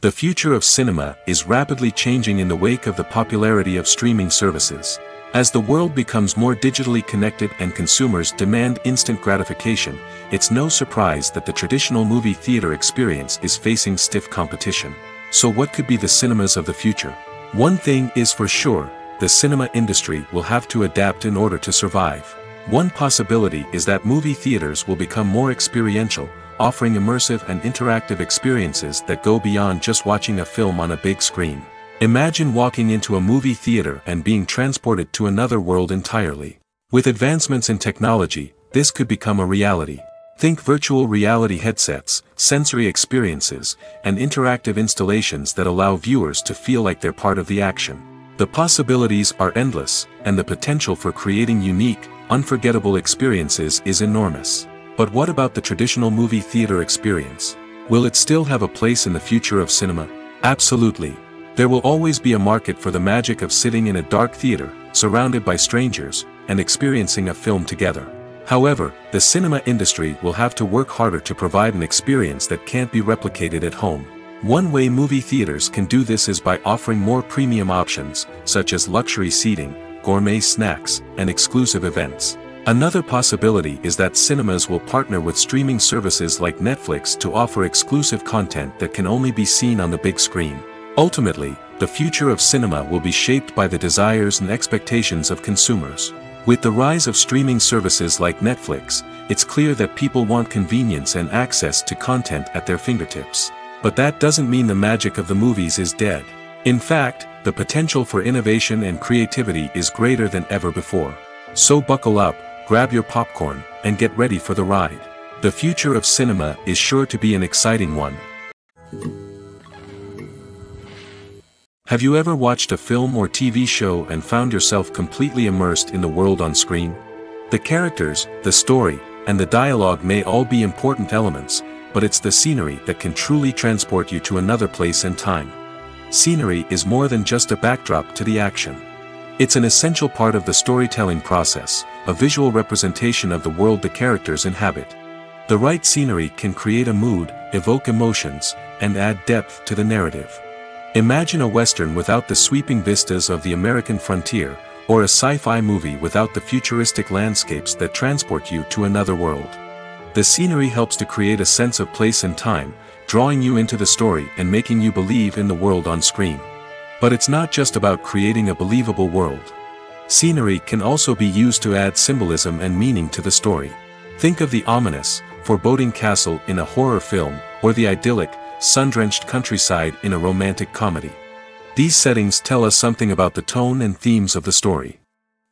The future of cinema is rapidly changing in the wake of the popularity of streaming services. As the world becomes more digitally connected and consumers demand instant gratification, it's no surprise that the traditional movie theater experience is facing stiff competition. So what could be the cinemas of the future? One thing is for sure, the cinema industry will have to adapt in order to survive. One possibility is that movie theaters will become more experiential, offering immersive and interactive experiences that go beyond just watching a film on a big screen. Imagine walking into a movie theater and being transported to another world entirely. With advancements in technology, this could become a reality. Think virtual reality headsets, sensory experiences, and interactive installations that allow viewers to feel like they're part of the action. The possibilities are endless, and the potential for creating unique, unforgettable experiences is enormous. But what about the traditional movie theater experience? Will it still have a place in the future of cinema? Absolutely. There will always be a market for the magic of sitting in a dark theater, surrounded by strangers, and experiencing a film together. However, the cinema industry will have to work harder to provide an experience that can't be replicated at home. One way movie theaters can do this is by offering more premium options, such as luxury seating, gourmet snacks, and exclusive events. Another possibility is that cinemas will partner with streaming services like Netflix to offer exclusive content that can only be seen on the big screen. Ultimately, the future of cinema will be shaped by the desires and expectations of consumers. With the rise of streaming services like Netflix, it's clear that people want convenience and access to content at their fingertips. But that doesn't mean the magic of the movies is dead. In fact, the potential for innovation and creativity is greater than ever before. So buckle up, grab your popcorn, and get ready for the ride. The future of cinema is sure to be an exciting one. Have you ever watched a film or TV show and found yourself completely immersed in the world on screen? The characters, the story, and the dialogue may all be important elements, but it's the scenery that can truly transport you to another place and time. Scenery is more than just a backdrop to the action. It's an essential part of the storytelling process, a visual representation of the world the characters inhabit. The right scenery can create a mood, evoke emotions, and add depth to the narrative. Imagine a western without the sweeping vistas of the American frontier, or a sci-fi movie without the futuristic landscapes that transport you to another world. The scenery helps to create a sense of place and time, drawing you into the story and making you believe in the world on screen. But it's not just about creating a believable world. Scenery can also be used to add symbolism and meaning to the story. Think of the ominous, foreboding castle in a horror film, or the idyllic, sun-drenched countryside in a romantic comedy. These settings tell us something about the tone and themes of the story.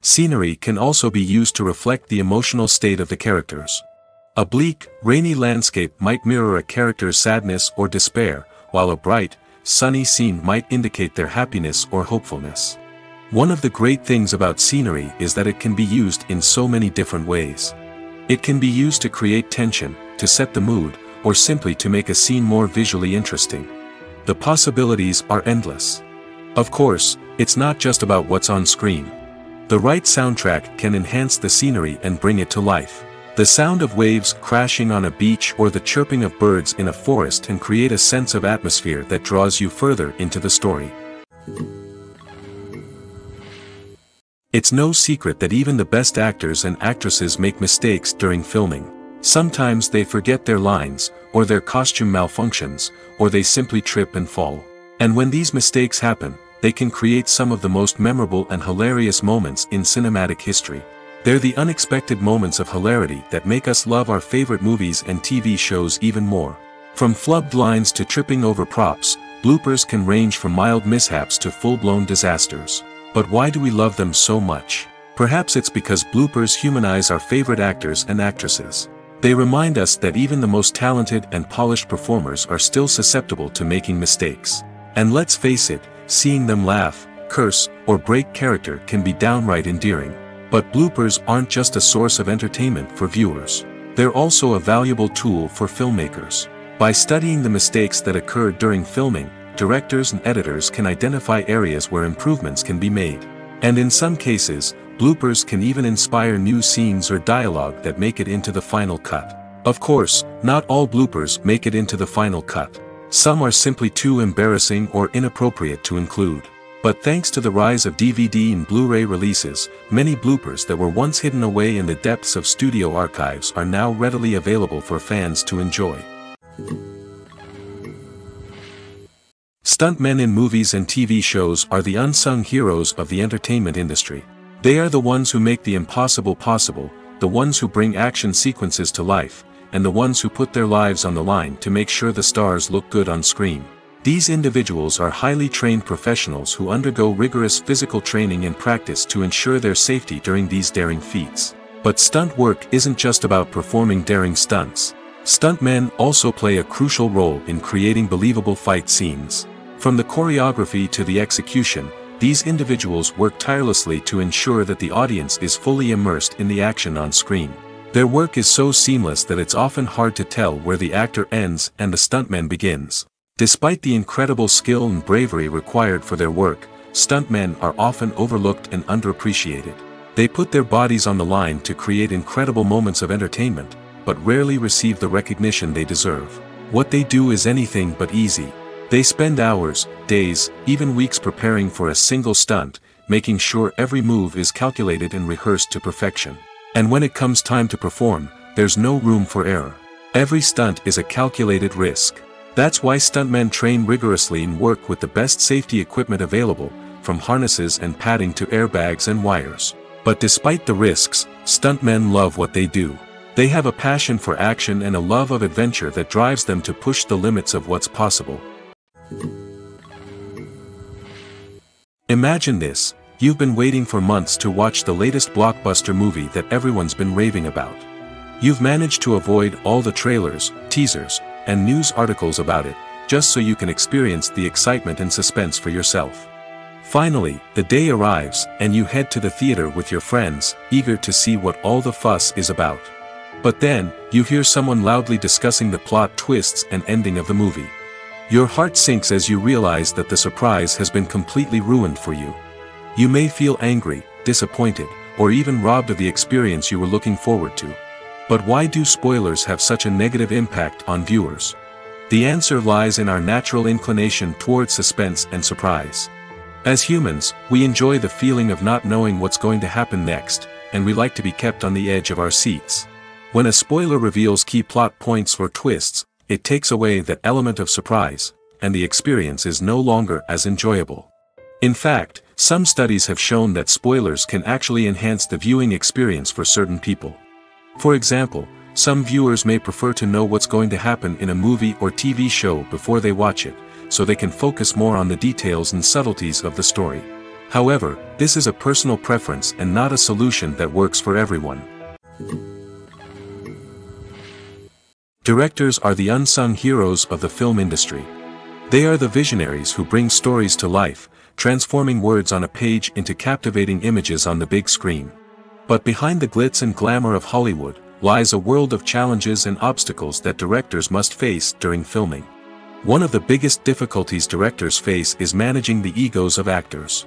Scenery can also be used to reflect the emotional state of the characters. A bleak, rainy landscape might mirror a character's sadness or despair, while a bright, sunny scene might indicate their happiness or hopefulness. One of the great things about scenery is that it can be used in so many different ways. It can be used to create tension, to set the mood, or simply to make a scene more visually interesting. The possibilities are endless. Of course, it's not just about what's on screen. The right soundtrack can enhance the scenery and bring it to life. The sound of waves crashing on a beach or the chirping of birds in a forest can create a sense of atmosphere that draws you further into the story. It's no secret that even the best actors and actresses make mistakes during filming. Sometimes they forget their lines, or their costume malfunctions, or they simply trip and fall. And when these mistakes happen, they can create some of the most memorable and hilarious moments in cinematic history. They're the unexpected moments of hilarity that make us love our favorite movies and TV shows even more. From flubbed lines to tripping over props, bloopers can range from mild mishaps to full-blown disasters. But why do we love them so much? Perhaps it's because bloopers humanize our favorite actors and actresses. They remind us that even the most talented and polished performers are still susceptible to making mistakes. And let's face it, seeing them laugh, curse, or break character can be downright endearing. But bloopers aren't just a source of entertainment for viewers. They're also a valuable tool for filmmakers. By studying the mistakes that occurred during filming, directors and editors can identify areas where improvements can be made. And in some cases, bloopers can even inspire new scenes or dialogue that make it into the final cut. Of course, not all bloopers make it into the final cut. Some are simply too embarrassing or inappropriate to include. But thanks to the rise of DVD and Blu-ray releases, many bloopers that were once hidden away in the depths of studio archives are now readily available for fans to enjoy. Stuntmen in movies and TV shows are the unsung heroes of the entertainment industry. They are the ones who make the impossible possible, the ones who bring action sequences to life, and the ones who put their lives on the line to make sure the stars look good on screen. These individuals are highly trained professionals who undergo rigorous physical training and practice to ensure their safety during these daring feats. But stunt work isn't just about performing daring stunts. Stuntmen also play a crucial role in creating believable fight scenes. From the choreography to the execution, these individuals work tirelessly to ensure that the audience is fully immersed in the action on screen. Their work is so seamless that it's often hard to tell where the actor ends and the stuntman begins. Despite the incredible skill and bravery required for their work, stuntmen are often overlooked and underappreciated. They put their bodies on the line to create incredible moments of entertainment, but rarely receive the recognition they deserve. What they do is anything but easy. They spend hours, days, even weeks preparing for a single stunt, making sure every move is calculated and rehearsed to perfection. And when it comes time to perform, there's no room for error. Every stunt is a calculated risk. That's why stuntmen train rigorously and work with the best safety equipment available, from harnesses and padding to airbags and wires. But despite the risks, stuntmen love what they do. They have a passion for action and a love of adventure that drives them to push the limits of what's possible. Imagine this: you've been waiting for months to watch the latest blockbuster movie that everyone's been raving about. You've managed to avoid all the trailers, teasers, and news articles about it, just so you can experience the excitement and suspense for yourself. Finally, the day arrives, and you head to the theater with your friends, eager to see what all the fuss is about. But then, you hear someone loudly discussing the plot twists and ending of the movie. Your heart sinks as you realize that the surprise has been completely ruined for you. You may feel angry, disappointed, or even robbed of the experience you were looking forward to. But why do spoilers have such a negative impact on viewers? The answer lies in our natural inclination towards suspense and surprise. As humans, we enjoy the feeling of not knowing what's going to happen next, and we like to be kept on the edge of our seats. When a spoiler reveals key plot points or twists, it takes away that element of surprise, and the experience is no longer as enjoyable. In fact, some studies have shown that spoilers can actually enhance the viewing experience for certain people. For example, some viewers may prefer to know what's going to happen in a movie or TV show before they watch it, so they can focus more on the details and subtleties of the story. However, this is a personal preference and not a solution that works for everyone. Directors are the unsung heroes of the film industry. They are the visionaries who bring stories to life, transforming words on a page into captivating images on the big screen. But behind the glitz and glamour of Hollywood, lies a world of challenges and obstacles that directors must face during filming. One of the biggest difficulties directors face is managing the egos of actors.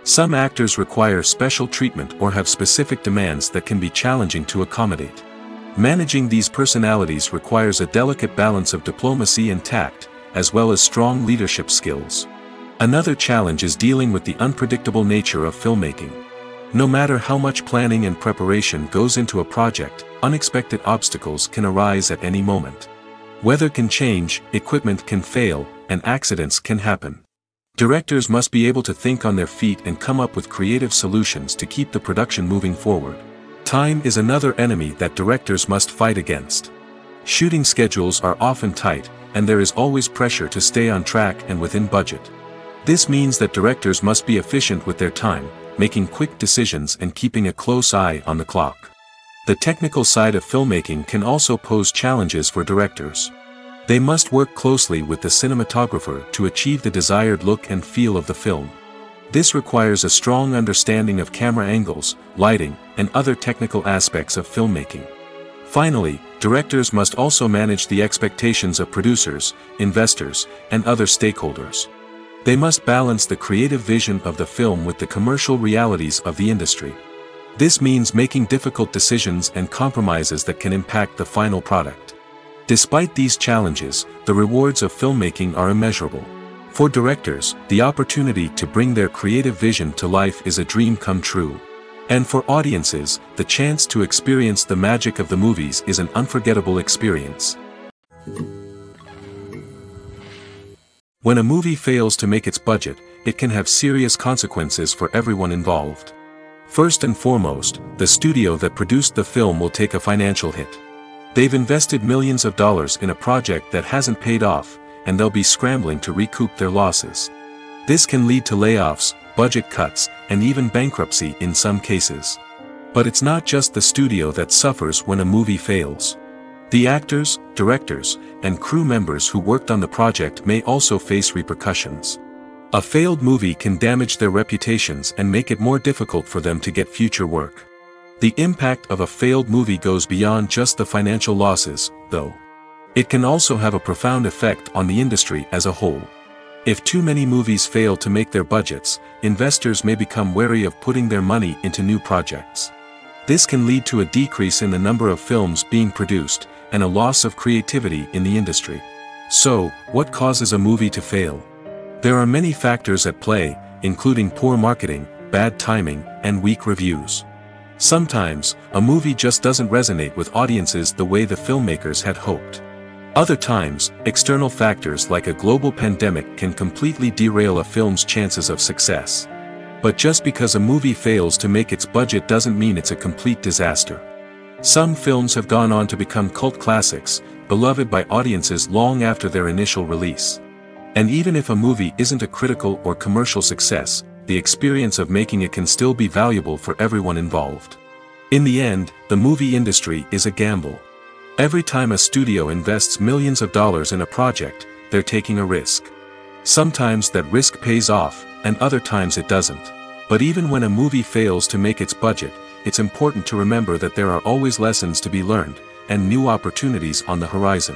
Some actors require special treatment or have specific demands that can be challenging to accommodate. Managing these personalities requires a delicate balance of diplomacy and tact, as well as strong leadership skills. Another challenge is dealing with the unpredictable nature of filmmaking. No matter how much planning and preparation goes into a project, unexpected obstacles can arise at any moment. Weather can change, equipment can fail, and accidents can happen. Directors must be able to think on their feet and come up with creative solutions to keep the production moving forward. Time is another enemy that directors must fight against. Shooting schedules are often tight, and there is always pressure to stay on track and within budget. This means that directors must be efficient with their time, making quick decisions and keeping a close eye on the clock. The technical side of filmmaking can also pose challenges for directors. They must work closely with the cinematographer to achieve the desired look and feel of the film. This requires a strong understanding of camera angles, lighting, and other technical aspects of filmmaking. Finally, directors must also manage the expectations of producers, investors, and other stakeholders. They must balance the creative vision of the film with the commercial realities of the industry. This means making difficult decisions and compromises that can impact the final product. Despite these challenges, the rewards of filmmaking are immeasurable. For directors, the opportunity to bring their creative vision to life is a dream come true. And for audiences, the chance to experience the magic of the movies is an unforgettable experience. When a movie fails to make its budget, it can have serious consequences for everyone involved. First and foremost, the studio that produced the film will take a financial hit. They've invested millions of dollars in a project that hasn't paid off, and they'll be scrambling to recoup their losses. This can lead to layoffs, budget cuts, and even bankruptcy in some cases. But it's not just the studio that suffers when a movie fails. The actors, directors, and crew members who worked on the project may also face repercussions. A failed movie can damage their reputations and make it more difficult for them to get future work. The impact of a failed movie goes beyond just the financial losses, though. It can also have a profound effect on the industry as a whole. If too many movies fail to make their budgets, investors may become wary of putting their money into new projects. This can lead to a decrease in the number of films being produced, and a loss of creativity in the industry. So, what causes a movie to fail? There are many factors at play, including poor marketing, bad timing, and weak reviews. Sometimes, a movie just doesn't resonate with audiences the way the filmmakers had hoped. Other times, external factors like a global pandemic can completely derail a film's chances of success. But just because a movie fails to make its budget doesn't mean it's a complete disaster. Some films have gone on to become cult classics, beloved by audiences long after their initial release. And even if a movie isn't a critical or commercial success, the experience of making it can still be valuable for everyone involved. In the end, the movie industry is a gamble. Every time a studio invests millions of dollars in a project, they're taking a risk. Sometimes that risk pays off, and other times it doesn't. But even when a movie fails to make its budget, it's important to remember that there are always lessons to be learned, and new opportunities on the horizon.